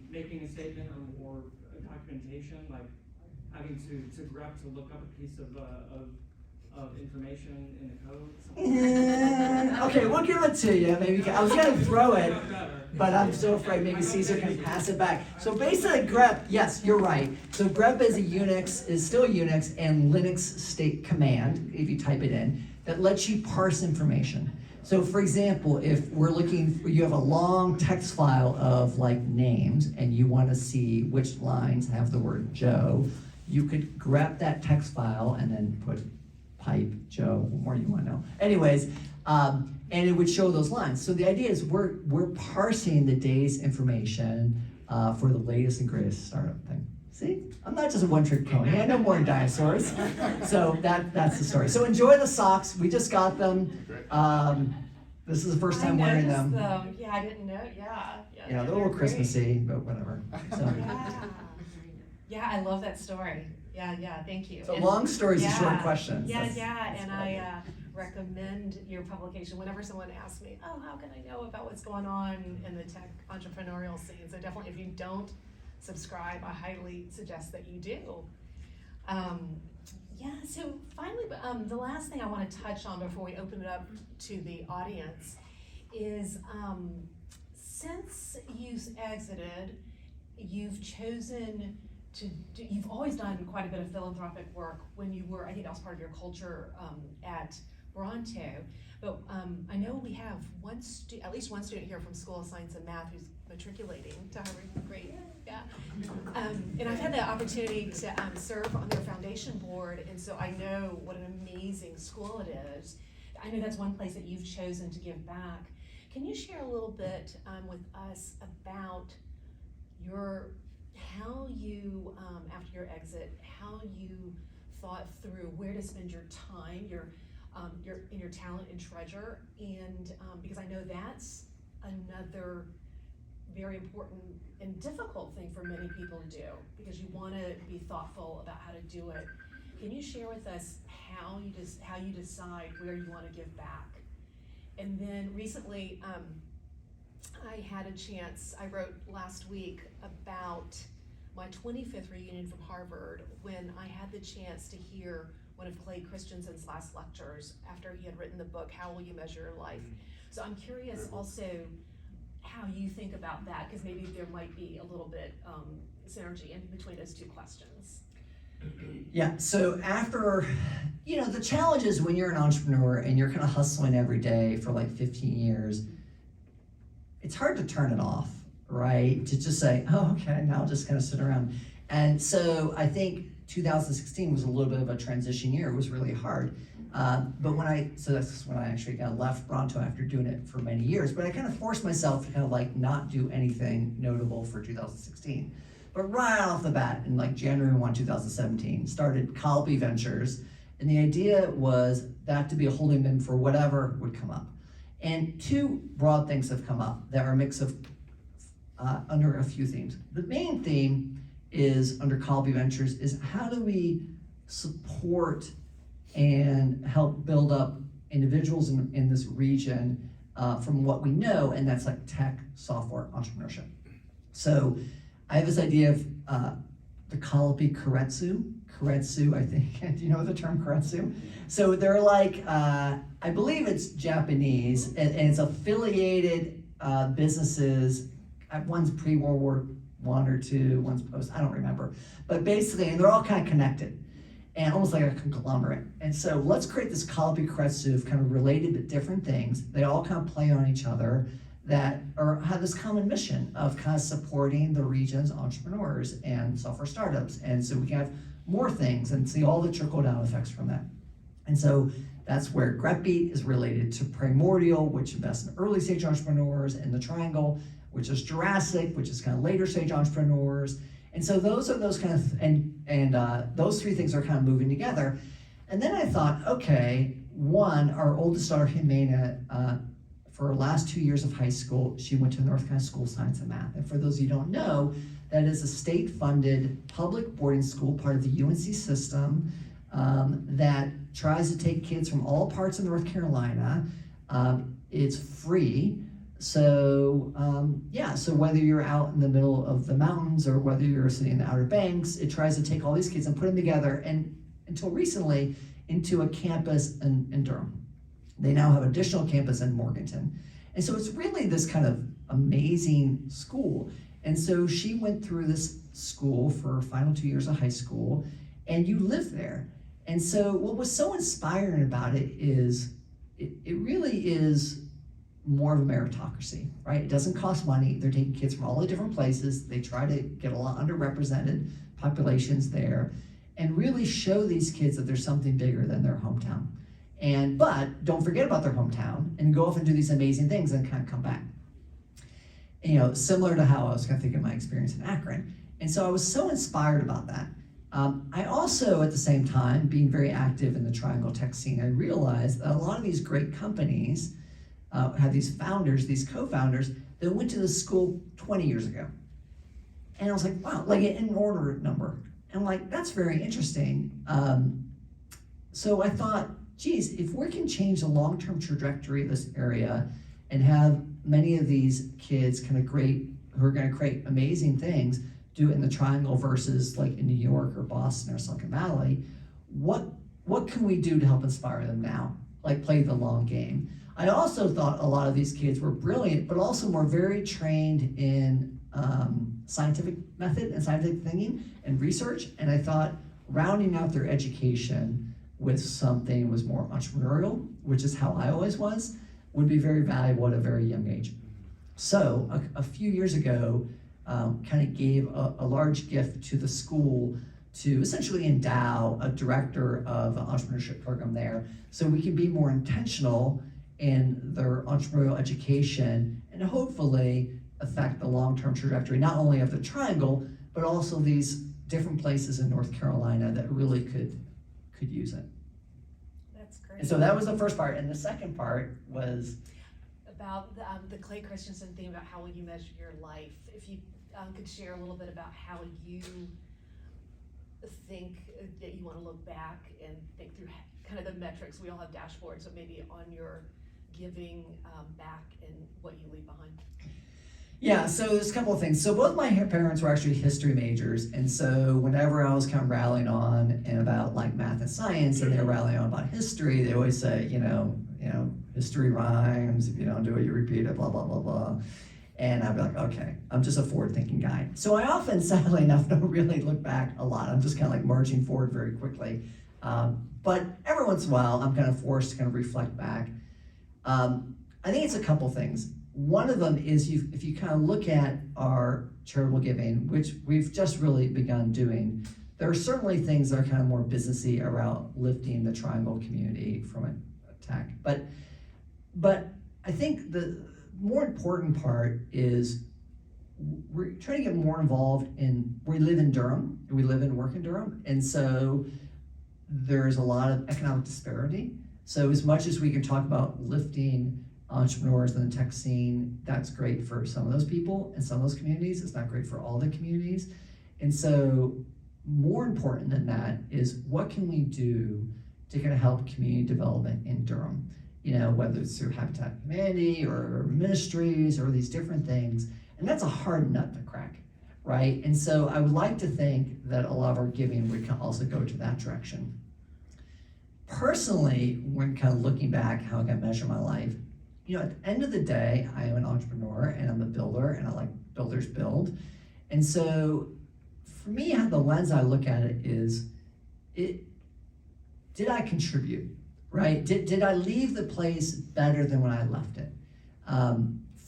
making a statement or a documentation, like having to grep to look up a piece of information in the code. Okay, we'll give it to you. Maybe I was gonna throw it, but I'm so afraid maybe Caesar can pass it back. So basically, grep. Yes, you're right. So grep is still a Unix and Linux state command if you type it in that lets you parse information. So for example, if you have a long text file of like names and you want to see which lines have the word Joe, you could grep that text file and then put pipe Joe, what more do you want to know? Anyways, and it would show those lines. So the idea is we're parsing the day's information for the latest and greatest startup thing. See, I'm not just a one-trick pony. I know more than dinosaurs. So that's the story. So enjoy the socks. We just got them. This is the first time wearing them. Yeah, I didn't know. Yeah. Yeah, they're a little great. Christmassy, but whatever. So, Yeah, I love that story. Yeah, thank you. so And- long stories and short yeah, questions. Yeah, That's- yeah, that's and what I do. I recommend your publication whenever someone asks me, oh, how can I know about what's going on in the tech entrepreneurial scene? So definitely, if you don't subscribe, I highly suggest that you do. Yeah, so finally, the last thing I want to touch on before we open it up to the audience is, since you've exited, you've chosen you've always done quite a bit of philanthropic work when you were, I think that was part of your culture at Bronto. But I know we have at least one student here from School of Science and Math who's matriculating to Harvard. Great, yeah. And I've had the opportunity to serve on their foundation board, and so I know what an amazing school it is. I know that's one place that you've chosen to give back. Can you share a little bit with us about how you, after your exit, how you thought through where to spend your time, your talent and treasure, and because I know that's another very important and difficult thing for many people to do, because you want to be thoughtful about how to do it. Can you share with us how you decide where you want to give back? And then recently, I had a chance, I wrote last week about my 25th reunion from Harvard, when I had the chance to hear one of Clay Christensen's last lectures after he had written the book, How Will You Measure Your Life? So I'm curious also how you think about that, because maybe there might be a little bit synergy in between those two questions. Yeah, so after, the challenge is when you're an entrepreneur and you're kind of hustling every day for like 15 years, it's hard to turn it off, right? To just say, oh, okay, now I'll just kind of sit around. And so I think 2016 was a little bit of a transition year. It was really hard. But that's when I actually kind of left Bronto after doing it for many years. But I kind of forced myself to kind of like not do anything notable for 2016. But right off the bat, in like January 1, 2017, started Colopy Ventures. And the idea was that to be a holding bin for whatever would come up. And two broad things have come up that are a mix of under a few themes. The main theme is under Colopy Ventures is how do we support and help build up individuals in this region from what we know, and that's like tech, software, entrepreneurship. So I have this idea of the Colopy Keiretsu, I think. Do you know the term Keiretsu? So they're like, I believe it's Japanese, and it's affiliated businesses. One's pre-World War I or II, one's post, I don't remember. But basically, and they're all kind of connected, and almost like a conglomerate. And so let's create this Colopy Keiretsu of kind of related but different things. They all kind of play on each other that have this common mission of kind of supporting the region's entrepreneurs and software startups. And so we can have more things and see all the trickle-down effects from that. And so that's where Grepbeat is related to Primordial, which invests in early stage entrepreneurs, and the Triangle, which is Jurassic, which is kind of later stage entrepreneurs. And so those are those kind of, and those three things are kind of moving together. And then I thought, okay, our oldest daughter, Jimena, for her last 2 years of high school, she went to North Carolina School of Science and Math. And for those of you who don't know, that is a state-funded public boarding school, part of the UNC system, that tries to take kids from all parts of North Carolina. It's free. So so whether you're out in the middle of the mountains or whether you're sitting in the Outer Banks, it tries to take all these kids and put them together, and until recently, into a campus in Durham. They now have additional campus in Morganton. And so it's really this kind of amazing school. And so she went through this school for her final 2 years of high school, and you live there. And so what was so inspiring about it is it really is more of a meritocracy, right? It doesn't cost money. They're taking kids from all the different places. They try to get a lot underrepresented populations there and really show these kids that there's something bigger than their hometown. But don't forget about their hometown and go off and do these amazing things and kind of come back. Similar to how I was kind of thinking of my experience in Akron. And so I was so inspired about that. I also, at the same time, being very active in the Triangle tech scene, I realized that a lot of these great companies had these founders, these co-founders, that went to the school 20 years ago. And I was like, wow, like an order number. And I'm like, that's very interesting. So I thought, geez, if we can change the long-term trajectory of this area and have many of these kids kind of who are gonna create amazing things, do it in the Triangle versus like in New York or Boston or Silicon Valley, what can we do to help inspire them now? Like play the long game. I also thought a lot of these kids were brilliant, but also were very trained in scientific method and scientific thinking and research. And I thought rounding out their education with something that was more entrepreneurial, which is how I always was, would be very valuable at a very young age. So a few years ago, kind of gave a large gift to the school to essentially endow a director of an entrepreneurship program there, so we can be more intentional in their entrepreneurial education and hopefully affect the long-term trajectory, not only of the Triangle, but also these different places in North Carolina that really could use it. That's great. And so that was the first part, and the second part was About the Clay Christensen theme about how will you measure your life. If you could share a little bit about how you think that you want to look back and think through kind of the metrics. We all have dashboards, so maybe on your giving back and what you leave behind. Yeah, so there's a couple of things. So both my parents were actually history majors, and so whenever I was kind of rallying on and about like math and science, and they were rallying on about history, they always say, you know, history rhymes. If you don't do it, you repeat it. Blah blah blah blah. And I'd be like, okay, I'm just a forward-thinking guy. So I often, sadly enough, don't really look back a lot. I'm just kind of like marching forward very quickly. But every once in a while, I'm kind of forced to kind of reflect back. I think it's a couple things. One of them is if you kind of look at our charitable giving, which we've just really begun doing, there are certainly things that are kind of more businessy around lifting the Triangle community from an attack. But I think the more important part is we're trying to get more involved we live in Durham, we live and work in Durham, and so there's a lot of economic disparity. So as much as we can talk about lifting entrepreneurs in the tech scene, that's great for some of those people and some of those communities. It's not great for all the communities. And so more important than that is what can we do to kind of help community development in Durham? You know, whether it's through Habitat for Humanity or ministries or these different things. And that's a hard nut to crack, right? And so I would like to think that a lot of our giving would also go to that direction. Personally, when kind of looking back how I can measure my life, you know, at the end of the day, I am an entrepreneur and I'm a builder and I like builders build. And so for me, how the lens I look at it is, did I contribute, right? Did I leave the place better than when I left it?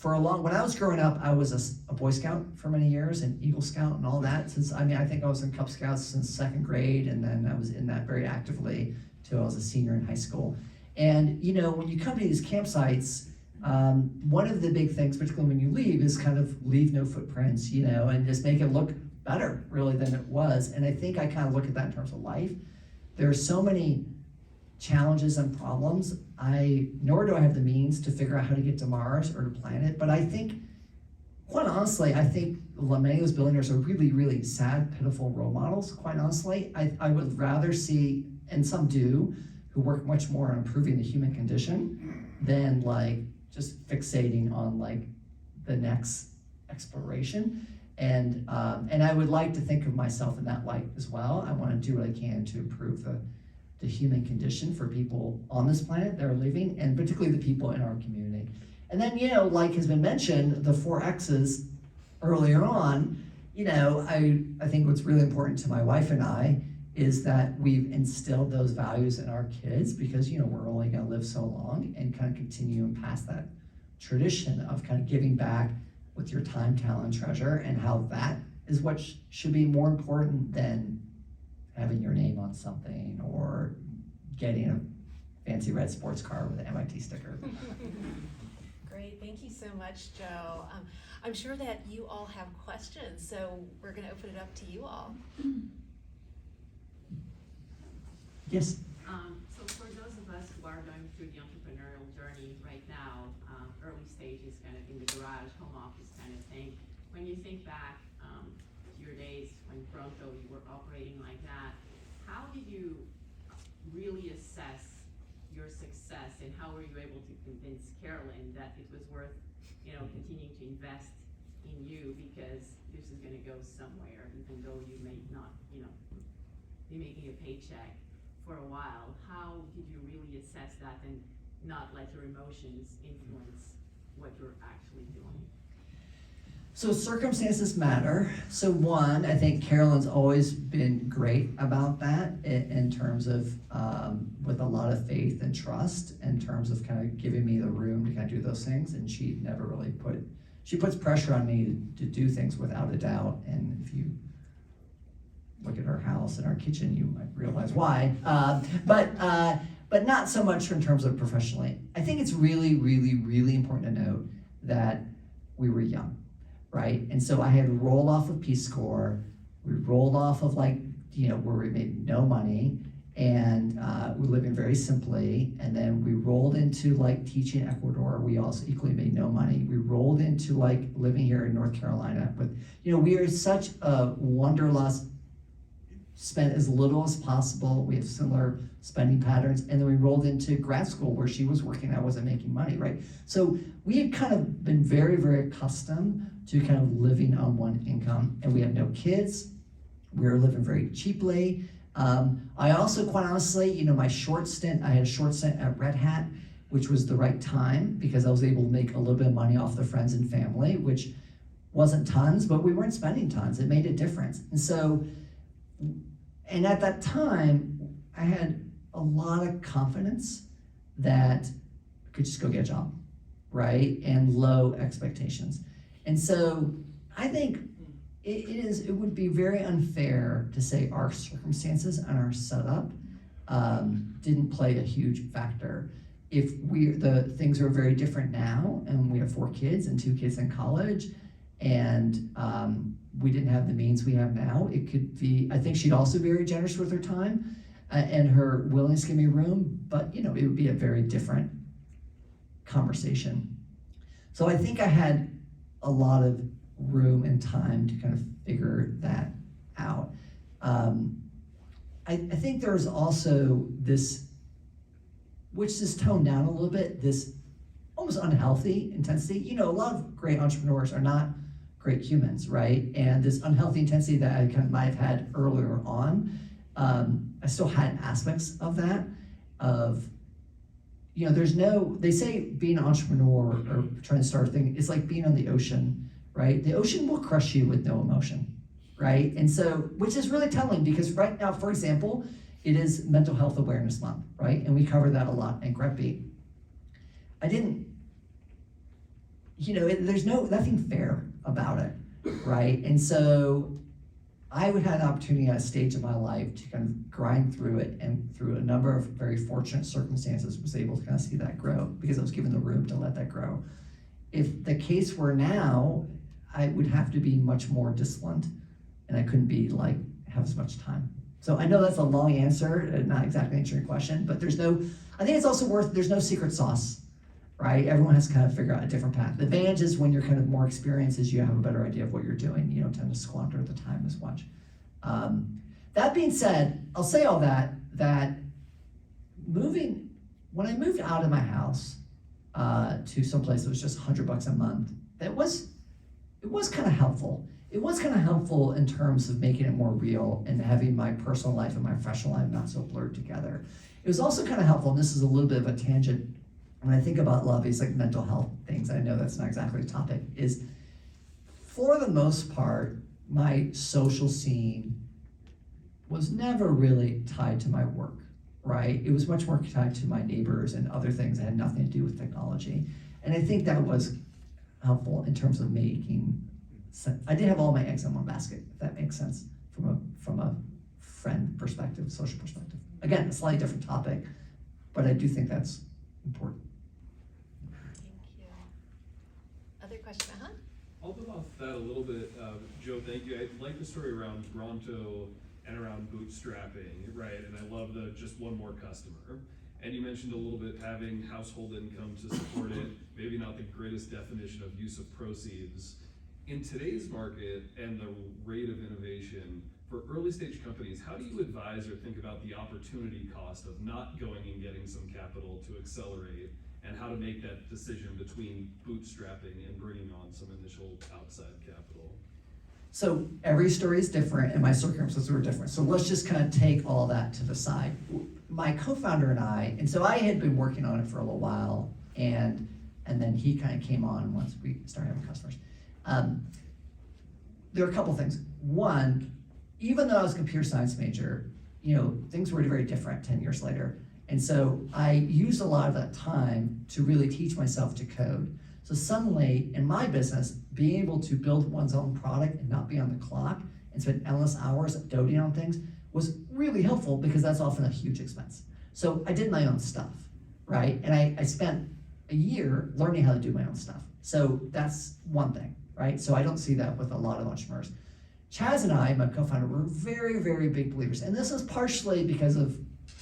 When I was growing up, I was a Boy Scout for many years and Eagle Scout and all that. I think I was in Cub Scouts since second grade, and then I was in that very actively till I was a senior in high school. And you know, when you come to these campsites, one of the big things, particularly when you leave, is kind of leave no footprints, you know, and just make it look better really than it was. And I think I kind of look at that in terms of life. There are so many challenges and problems. Nor do I have the means to figure out how to get to Mars or to planet, but I think, quite honestly, I think many of those billionaires are really, really sad, pitiful role models, quite honestly. I would rather see, and some do, who work much more on improving the human condition than like just fixating on like the next exploration. And I would like to think of myself in that light as well. I want to do what I can to improve the human condition for people on this planet that are living, and particularly the people in our community. And then, you know, like has been mentioned, the 4 X's earlier on, you know, I think what's really important to my wife and I is that we've instilled those values in our kids, because, you know, we're only gonna live so long, and kind of continue and pass that tradition of kind of giving back with your time, talent, treasure, and how that is what should be more important than having your name on something or getting a fancy red sports car with an MIT sticker. Great, thank you so much, Joe. I'm sure that you all have questions, so we're gonna open it up to you all. Yes. So for those of us who are going through the entrepreneurial journey right now, early stages, kind of in the garage, home office kind of thing. When you think back to your days when Bronto, you were operating like that, how did you really assess your success, and how were you able to convince Carolyn that it was worth, continuing to invest in you, because this is gonna go somewhere, even though you may not, be making a paycheck for a while? How did you really assess that and not let your emotions influence what you're actually doing? So circumstances matter. So one, I think Carolyn's always been great about that in terms of, with a lot of faith and trust, in terms of kind of giving me the room to kind of do those things. And she never really she puts pressure on me to do things without a doubt. And if you look at our house and our kitchen, you might realize why. But not so much in terms of professionally. I think it's really, really, really important to note that we were young, right? And so I had rolled off of Peace Corps. We rolled off of where we made no money, and we were living very simply. And then we rolled into teaching Ecuador. We also equally made no money. We rolled into living here in North Carolina with, we are such a wanderlust, spent as little as possible. We have similar spending patterns. And then we rolled into grad school where she was working, I wasn't making money, right? So we had kind of been very, very accustomed to kind of living on one income, and we had no kids. We were living very cheaply. I also, quite honestly, I had a short stint at Red Hat, which was the right time because I was able to make a little bit of money off the friends and family, which wasn't tons, but we weren't spending tons. It made a difference. And at that time, I had a lot of confidence that I could just go get a job, right? And low expectations. And so I think it would be very unfair to say our circumstances and our setup didn't play a huge factor. If the things are very different now, and we have 4 kids and 2 kids in college, and we didn't have the means we have now, it could be, I think she'd also be very generous with her time and her willingness to give me room, but it would be a very different conversation. So I think I had a lot of room and time to kind of figure that out. I think there's also this, which is toned down a little bit, this almost unhealthy intensity. A lot of great entrepreneurs are not great humans, right? And this unhealthy intensity that I kind of might have had earlier on, I still had aspects of that, they say being an entrepreneur or trying to start a thing, it's like being on the ocean, right? The ocean will crush you with no emotion, right? And so, which is really telling, because right now, for example, it is Mental Health Awareness Month, right? And we cover that a lot in Grepbeat. There's nothing fair about it, right? And so I would have an opportunity at a stage of my life to kind of grind through it, and through a number of very fortunate circumstances was able to kind of see that grow because I was given the room to let that grow. If the case were now, I would have to be much more disciplined, and I couldn't be have as much time. So I know that's a long answer, not exactly answering your question, but I think it's also there's no secret sauce, right? Everyone has to kind of figure out a different path. The advantage is when you're kind of more experienced is you have a better idea of what you're doing. You don't tend to squander the time as much. That being said, I'll say all that when I moved out of my house to someplace that was just $100 a month, it was kind of helpful. It was kind of helpful in terms of making it more real and having my personal life and my professional life not so blurred together. It was also kind of helpful, and this is a little bit of a tangent, when I think about a lot of these mental health things, I know that's not exactly a topic, is for the most part, my social scene was never really tied to my work, right? It was much more tied to my neighbors and other things that had nothing to do with technology. And I think that was helpful in terms of making sense. I didn't have all my eggs in one basket, if that makes sense, from a friend perspective, social perspective. Again, a slightly different topic, but I do think that's important. Thank you. Other question, I'll build off that a little bit. Joe, thank you. I like the story around Bronto and around bootstrapping, right? And I love the just one more customer. And you mentioned a little bit having household income to support it, maybe not the greatest definition of use of proceeds. In today's market and the rate of innovation, for early stage companies, how do you advise or think about the opportunity cost of not going and getting some capital to accelerate, and how to make that decision between bootstrapping and bringing on some initial outside capital? So every story is different and my circumstances were different. So let's just kind of take all that to the side. My co-founder and I, and so I had been working on it for a little while, and then he kind of came on once we started having customers. There are a couple things. One, even though I was a computer science major, things were very different 10 years later. And so I used a lot of that time to really teach myself to code. So suddenly, in my business, being able to build one's own product and not be on the clock and spend endless hours doting on things was really helpful, because that's often a huge expense. So I did my own stuff, right? And I spent a year learning how to do my own stuff. So that's one thing, right? So I don't see that with a lot of entrepreneurs. Chaz and I, my co-founder, were very, very big believers. And this is partially because of,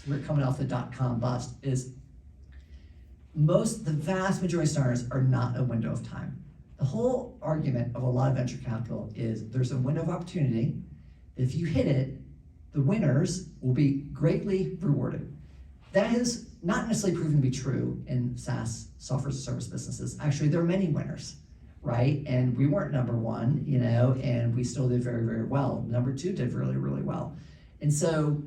we're coming off the .com bust, is the vast majority of starters are not a window of time. The whole argument of a lot of venture capital is there's a window of opportunity. If you hit it, the winners will be greatly rewarded. That has not necessarily proven to be true in SaaS, software as a service businesses. Actually, there are many winners, right? And we weren't number one, and we still did very, very well. Number two did really, really well. And so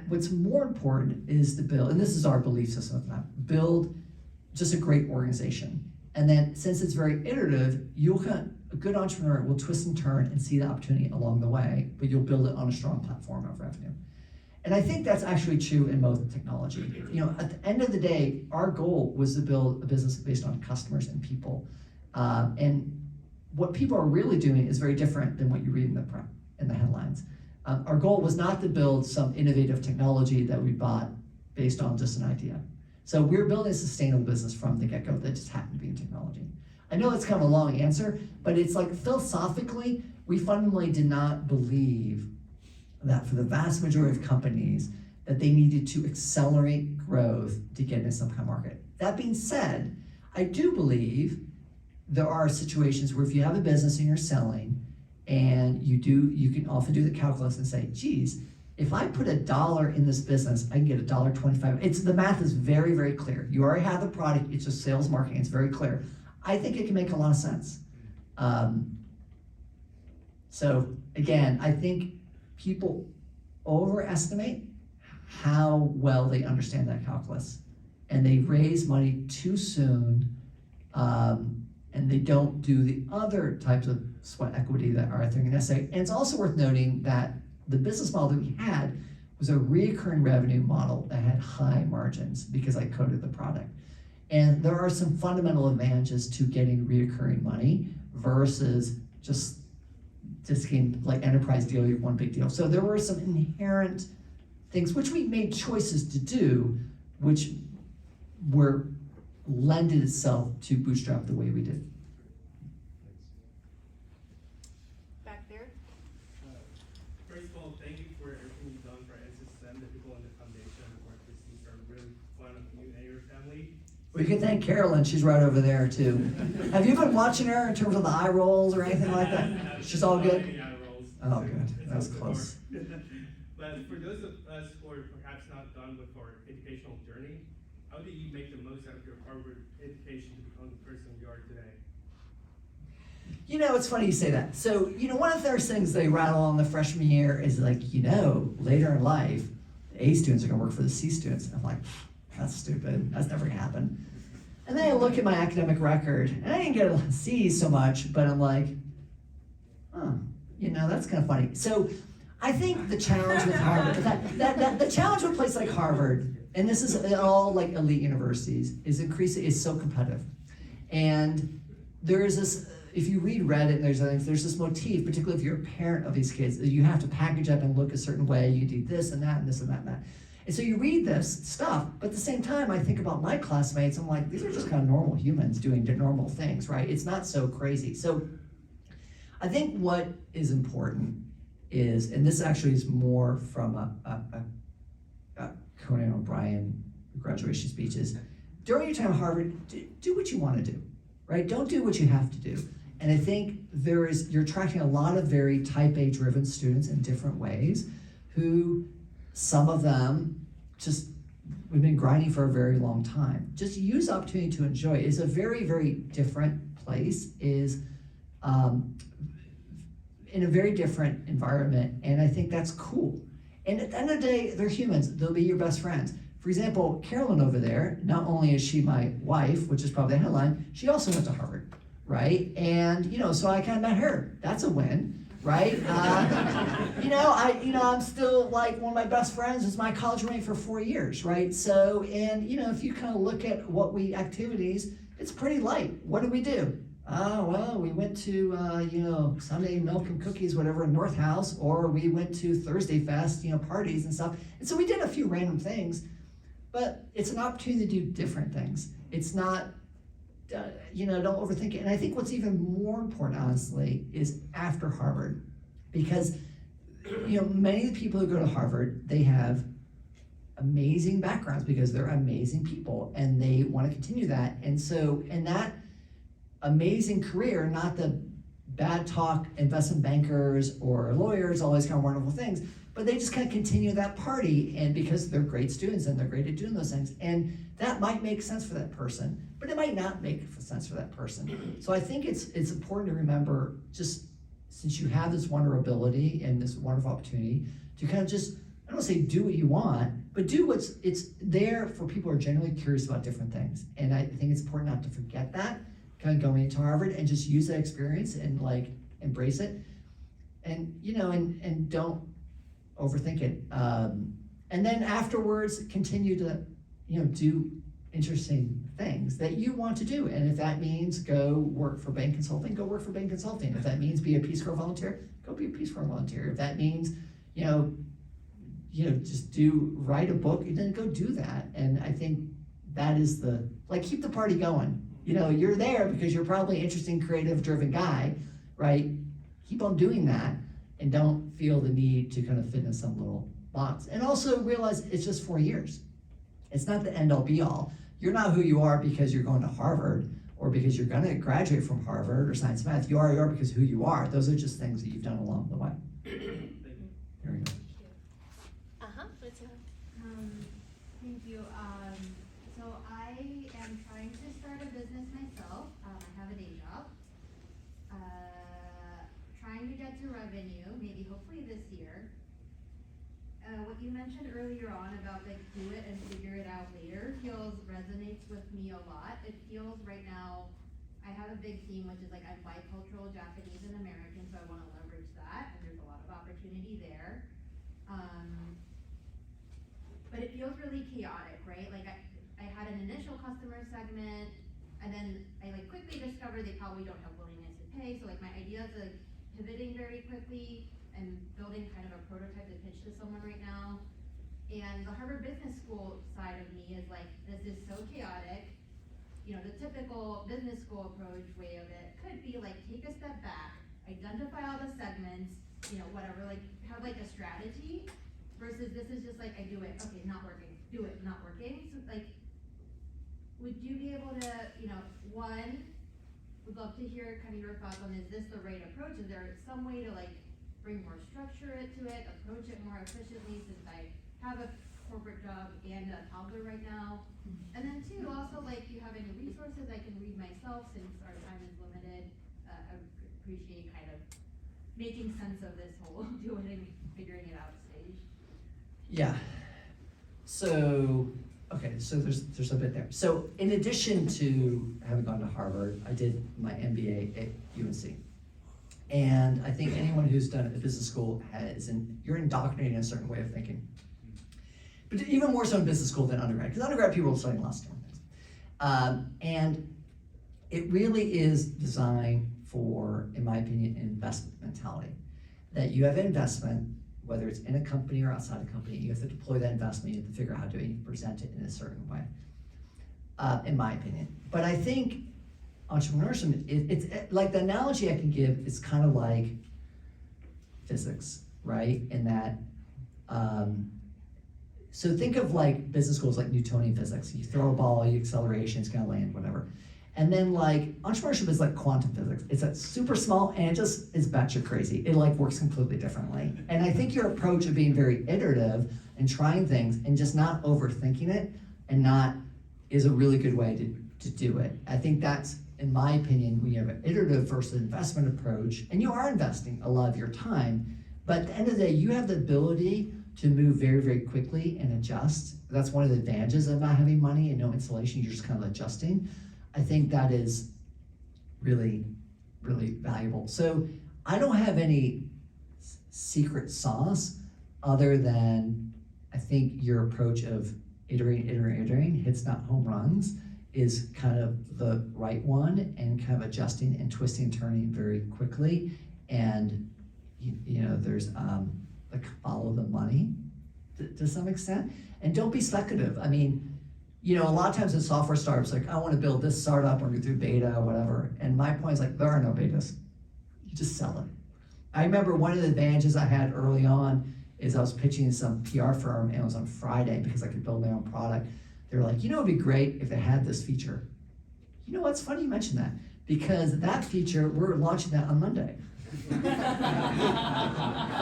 what's more important is to build, and this is our belief system of that, build just a great organization. And then since it's very iterative, a good entrepreneur will twist and turn and see the opportunity along the way, but you'll build it on a strong platform of revenue. And I think that's actually true in both technology. At the end of the day, our goal was to build a business based on customers and people. And what people are really doing is very different than what you read in the headlines. Our goal was not to build some innovative technology that we bought based on just an idea. So we're building a sustainable business from the get-go that just happened to be in technology. I know it's kind of a long answer, but it's like philosophically, we fundamentally did not believe that for the vast majority of companies that they needed to accelerate growth to get into some kind of market. That being said, I do believe there are situations where if you have a business and you're selling, and you can often do the calculus and say, geez, if I put $1 in this business, I can get $1.25. The math is very, very clear. You already have the product, it's just sales marketing, it's very clear. I think it can make a lot of sense. So again, I think people overestimate how well they understand that calculus, and they raise money too soon, and they don't do the other types of sweat equity that are, I think, necessary. And it's also worth noting that the business model that we had was a recurring revenue model that had high margins because I coded the product. And there are some fundamental advantages to getting recurring money versus just getting like enterprise deal, one big deal. So there were some inherent things which we made choices to do, which lended itself to bootstrap the way we did. Back there? First of all, thank you for everything you've done for SSM. The people in the foundation and work with these are really fun of you and your family. We could thank Carolyn, she's right over there too. Have you been watching her in terms of the eye rolls or anything like that? She's all good? Oh, good, that was close. But for those of us who are perhaps not done with our educational journey, how do you make the most out of your Harvard education to become the person you are today? It's funny you say that. So, one of the first things they rattle on the freshman year is like, later in life, the A students are gonna work for the C students. And I'm like, that's stupid, that's never gonna happen. And then I look at my academic record, and I didn't get a C so much, but I'm like, that's kind of funny. So I think the challenge with Harvard, the challenge with a place like Harvard, and this is all like elite universities, is so competitive. And there is this, if you read Reddit and there's this motif, particularly if you're a parent of these kids, that you have to package up and look a certain way, you do this and that and this and that and that. And so you read this stuff, but at the same time, I think about my classmates, I'm like, these are just kind of normal humans doing normal things, right? It's not so crazy. So I think what is important is, and this actually is more from a Conan O'Brien graduation speeches. During your time at Harvard, do what you want to do, right? Don't do what you have to do. And I think you're attracting a lot of very type A driven students in different ways who, some of them just, we've been grinding for a very long time. Just use the opportunity to enjoy. It's a very, very different place, is in a very different environment, and I think that's cool. And at the end of the day, they're humans. They'll be your best friends. For example, Carolyn over there, not only is she my wife, which is probably the headline, she also went to Harvard, right? And so I kind of met her. That's a win, right? I'm still like one of my best friends is my college roommate for 4 years, right? So, and if you kind of look at what activities, it's pretty light. What do we do? Well, we went to, Sunday milk and cookies, whatever, in North House, or we went to Thursday Fest, parties and stuff. And so we did a few random things, but it's an opportunity to do different things. It's not, don't overthink it. And I think what's even more important, honestly, is after Harvard, because, many of the people who go to Harvard, they have amazing backgrounds because they're amazing people and they want to continue that. And so, in that amazing career, not the bad talk investment bankers or lawyers, all these kind of wonderful things, but they just kind of continue that party, and because they're great students and they're great at doing those things. And that might make sense for that person, but it might not make sense for that person. So I think it's important to remember, just since you have this vulnerability and this wonderful opportunity, to kind of just, I don't want to say do what you want, but do it's there for people who are genuinely curious about different things. And I think it's important not to forget that, kind of going into Harvard, and just use that experience and like embrace it, and and don't overthink it. And then afterwards, continue to do interesting things that you want to do. And if that means go work for bank consulting, go work for bank consulting. If that means be a Peace Corps volunteer, go be a Peace Corps volunteer. If that means just write a book, and then go do that. And I think that is keep the party going. You're there because you're probably an interesting, creative, driven guy, right? Keep on doing that, and don't feel the need to kind of fit in some little box. And also realize it's just 4 years. It's not the end all be all. You're not who you are because you're going to Harvard or because you're gonna graduate from Harvard or science math. You are because who you are. Those are just things that you've done along the way. Here we go. Thank you. So I am trying to start a business myself. I have a day job. Trying to get to revenue, maybe hopefully this year. What you mentioned earlier on about do it and figure it out later resonates with me a lot. It feels right now, I have a big theme, which is I'm bicultural, Japanese and American, so I want to leverage that, and there's a lot of opportunity there. But it feels really chaotic, right? I had an initial customer segment, and then I quickly discovered they probably don't have willingness to pay. So my ideas are pivoting very quickly and building kind of a prototype to pitch to someone right now. And the Harvard Business School side of me is this is so chaotic. The typical business school approach way of it could be take a step back, identify all the segments, whatever, have a strategy. Versus this is just I do it, okay, not working, do it, not working. So would you be able to, one, would love to hear kind of your thoughts on, is this the right approach? Is there some way to bring more structure to it, approach it more efficiently, since I have a corporate job and a toddler right now? And then two, also you have any resources I can read myself, since our time is limited. I appreciate kind of making sense of this whole doing and figuring it out stage. Yeah. So, okay, so there's a bit there. So in addition to having gone to Harvard, I did my MBA at UNC. And I think anyone who's done a business school you're indoctrinated in a certain way of thinking. But even more so in business school than undergrad, because undergrad people are studying lots of different things. And it really is designed for, in my opinion, an investment mentality. That you have investment, whether it's in a company or outside a company, you have to deploy that investment, you have to figure out how to present it in a certain way, in my opinion. But I think entrepreneurship, it's the analogy I can give is kind of like physics, right? In that so think of like business schools like Newtonian physics. You throw a ball, you acceleration, it's gonna land, whatever. And then like entrepreneurship is like quantum physics. It's a super small and it just is batshit crazy. It like works completely differently. And I think your approach of being very iterative and trying things and just not overthinking it and not is a really good way to do it. I think that's, in my opinion, when you have an iterative versus investment approach, and you are investing a lot of your time, but at the end of the day, you have the ability to move very, very quickly and adjust. That's one of the advantages of not having money and no installation, you're just kind of adjusting. I think that is really, really valuable. So I don't have any secret sauce other than I think your approach of iterating, hits not home runs, is kind of the right one, and kind of adjusting and twisting and turning very quickly. And you know, there's like follow the money to some extent, and don't be speculative. I mean, you know, a lot of times in software startups, like, I want to build this startup or go through beta or whatever. And my point is like, there are no betas. You just sell it. I remember one of the advantages I had early on is I was pitching some PR firm, and it was on Friday because I could build my own product. They were like, you know, it'd be great if they had this feature. You know what's funny you mentioned that, because that feature, we're launching that on Monday.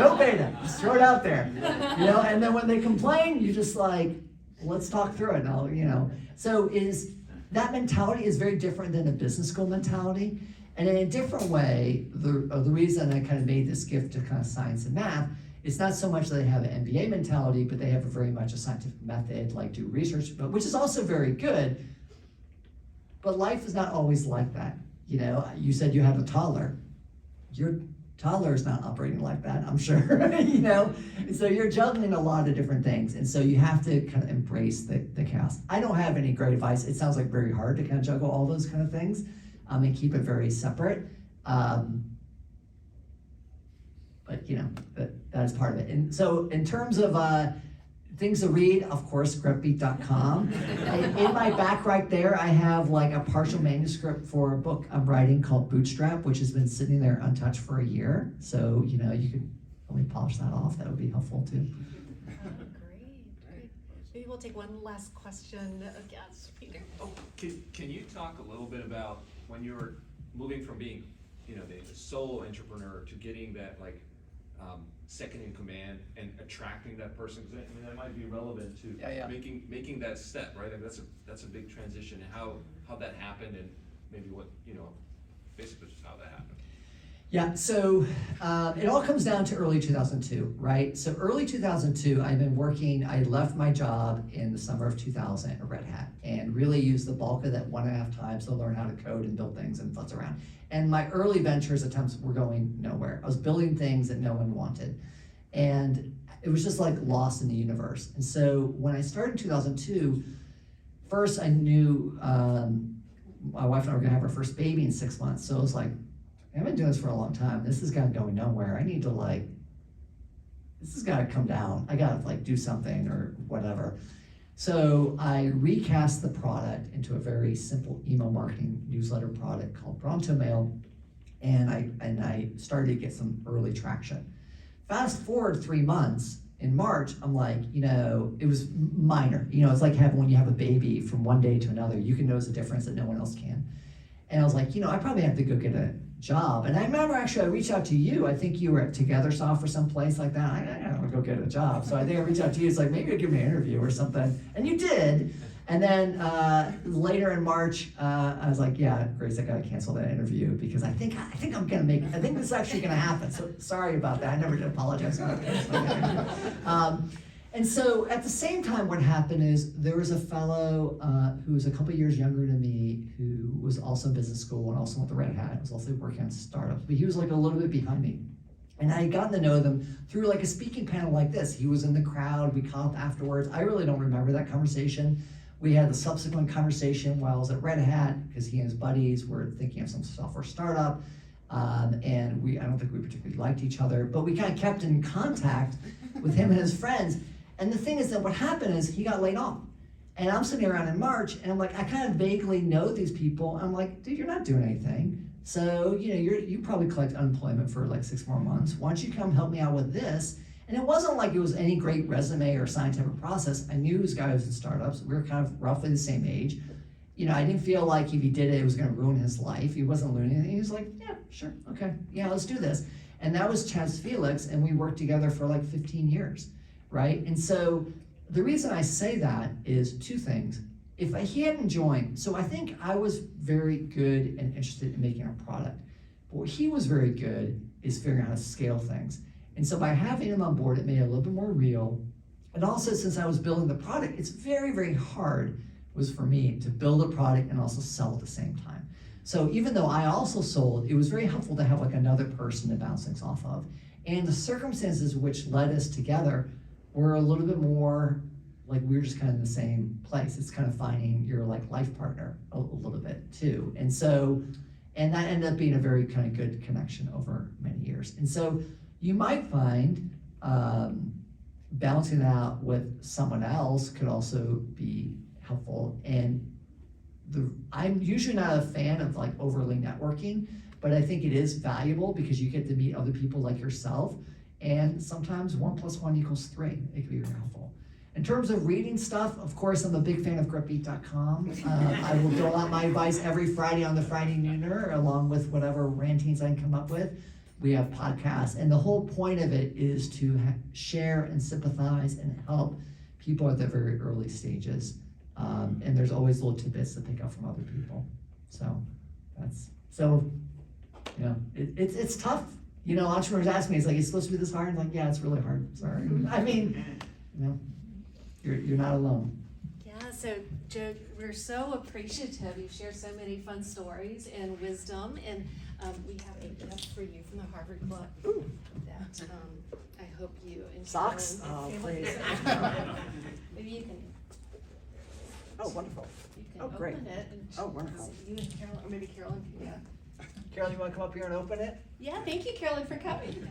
No beta, just throw it out there. You know, and then when they complain, you're just like, let's talk through it now, you know. So that mentality is very different than a business school mentality. And in a different way, the reason I kind of made this gift to kind of science and math, it's not so much that they have an MBA mentality, but they have a very much a scientific method, like do research, but which is also very good. But life is not always like that. You know, you said you have a toddler. Your toddler is not operating like that, I'm sure, you know? And so you're juggling a lot of different things. And so you have to kind of embrace the chaos. I don't have any great advice. It sounds like very hard to kind of juggle all those kind of things and keep it very separate. But you know, that is part of it. And so in terms of things to read, of course, Grepbeat.com. In my back right there, I have like a partial manuscript for a book I'm writing called Bootstrap, which has been sitting there untouched for a year. So, you know, you could only polish that off. That would be helpful too. Great. Maybe we'll take one last question. Yes, Peter. Oh, can you talk a little bit about when you were moving from being, you know, the solo entrepreneur to getting that like second in command and attracting that person? Because I mean, that might be relevant to making that step, right? I mean, that's a big transition. How that happened, and maybe what, you know, basically just how that happened. Yeah, so it all comes down to early 2002, right? So early 2002, I've been working, I left my job in the summer of 2000 at Red Hat and really used the bulk of that 1.5 times to learn how to code and build things and futz around. And my early ventures attempts were going nowhere. I was building things that no one wanted. And it was just like lost in the universe. And so when I started in 2002, first I knew my wife and I were gonna have our first baby in 6 months. So it was like, I've been doing this for a long time. This is kind of going nowhere. I need to like, this has got to come down. I got to like do something or whatever. So I recast the product into a very simple email marketing newsletter product called Bronto Mail, and I started to get some early traction. Fast forward 3 months, in March, I'm like, you know, it was minor. You know, it's like when you have a baby from one day to another, you can notice a difference that no one else can. And I was like, you know, I probably have to go get a job. And I remember actually I reached out to you. I think you were at Togethersoft or someplace like that. I gotta go get a job. So I think I reached out to you. It's like, maybe you'll give me an interview or something. And you did. And then later in March, I was like, yeah, Grace, I gotta cancel that interview because I think I'm gonna make, I think this is actually gonna happen. So sorry about that. I never did apologize for that. And so at the same time, what happened is there was a fellow who was a couple years younger than me who was also in business school and also went to Red Hat, was also working on startups, but he was like a little bit behind me. And I had gotten to know them through like a speaking panel like this. He was in the crowd, we caught up afterwards. I really don't remember that conversation. We had the subsequent conversation while I was at Red Hat because he and his buddies were thinking of some software startup. And I don't think we particularly liked each other, but we kind of kept in contact with him and his friends. And the thing is that what happened is he got laid off. And I'm sitting around in March and I'm like, I kind of vaguely know these people. I'm like, dude, you're not doing anything. So, you know, you probably collect unemployment for like 6 more months. Why don't you come help me out with this? And it wasn't like it was any great resume or scientific process. I knew this guy was in startups. We were kind of roughly the same age. You know, I didn't feel like if he did it, it was gonna ruin his life. He wasn't learning anything. He was like, yeah, sure, okay, yeah, let's do this. And that was Chaz Felix, and we worked together for like 15 years, right? And so the reason I say that is two things. If he hadn't joined, so I think I was very good and interested in making a product. But what he was very good is figuring out how to scale things. And so by having him on board, it made it a little bit more real. And also, since I was building the product, it's very, very hard was for me to build a product and also sell at the same time. So even though I also sold, it was very helpful to have like another person to bounce things off of. And the circumstances which led us together were a little bit more like we were just kind of in the same place. It's kind of finding your like life partner a little bit too. And so, and that ended up being a very kind of good connection over many years. And so you might find balancing that out with someone else could also be helpful. And I'm usually not a fan of like overly networking, but I think it is valuable because you get to meet other people like yourself. And sometimes 1 + 1 = 3. It can be very helpful. In terms of reading stuff, of course, I'm a big fan of Grepbeat.com. I will dole out my advice every Friday on the Friday Nooner, along with whatever rantings I can come up with. We have podcasts, and the whole point of it is to share and sympathize and help people at the very early stages. And there's always little tidbits to pick up from other people. So you know, it's tough. You know, entrepreneurs ask me, it's like, it's supposed to be this hard? I'm like, yeah, it's really hard, sorry. I mean, you know, you're not alone. Yeah, so Joe, we're so appreciative. You've shared so many fun stories and wisdom, and we have a gift for you from the Harvard Club that I hope you enjoy. Socks? Oh, please. Maybe you can. Oh, wonderful. You can Oh, great. open it. And Oh, wonderful. You and Carolyn, or maybe Carolyn, yeah. Carolyn, you wanna come up here and open it? Yeah, thank you, Carolyn, for coming.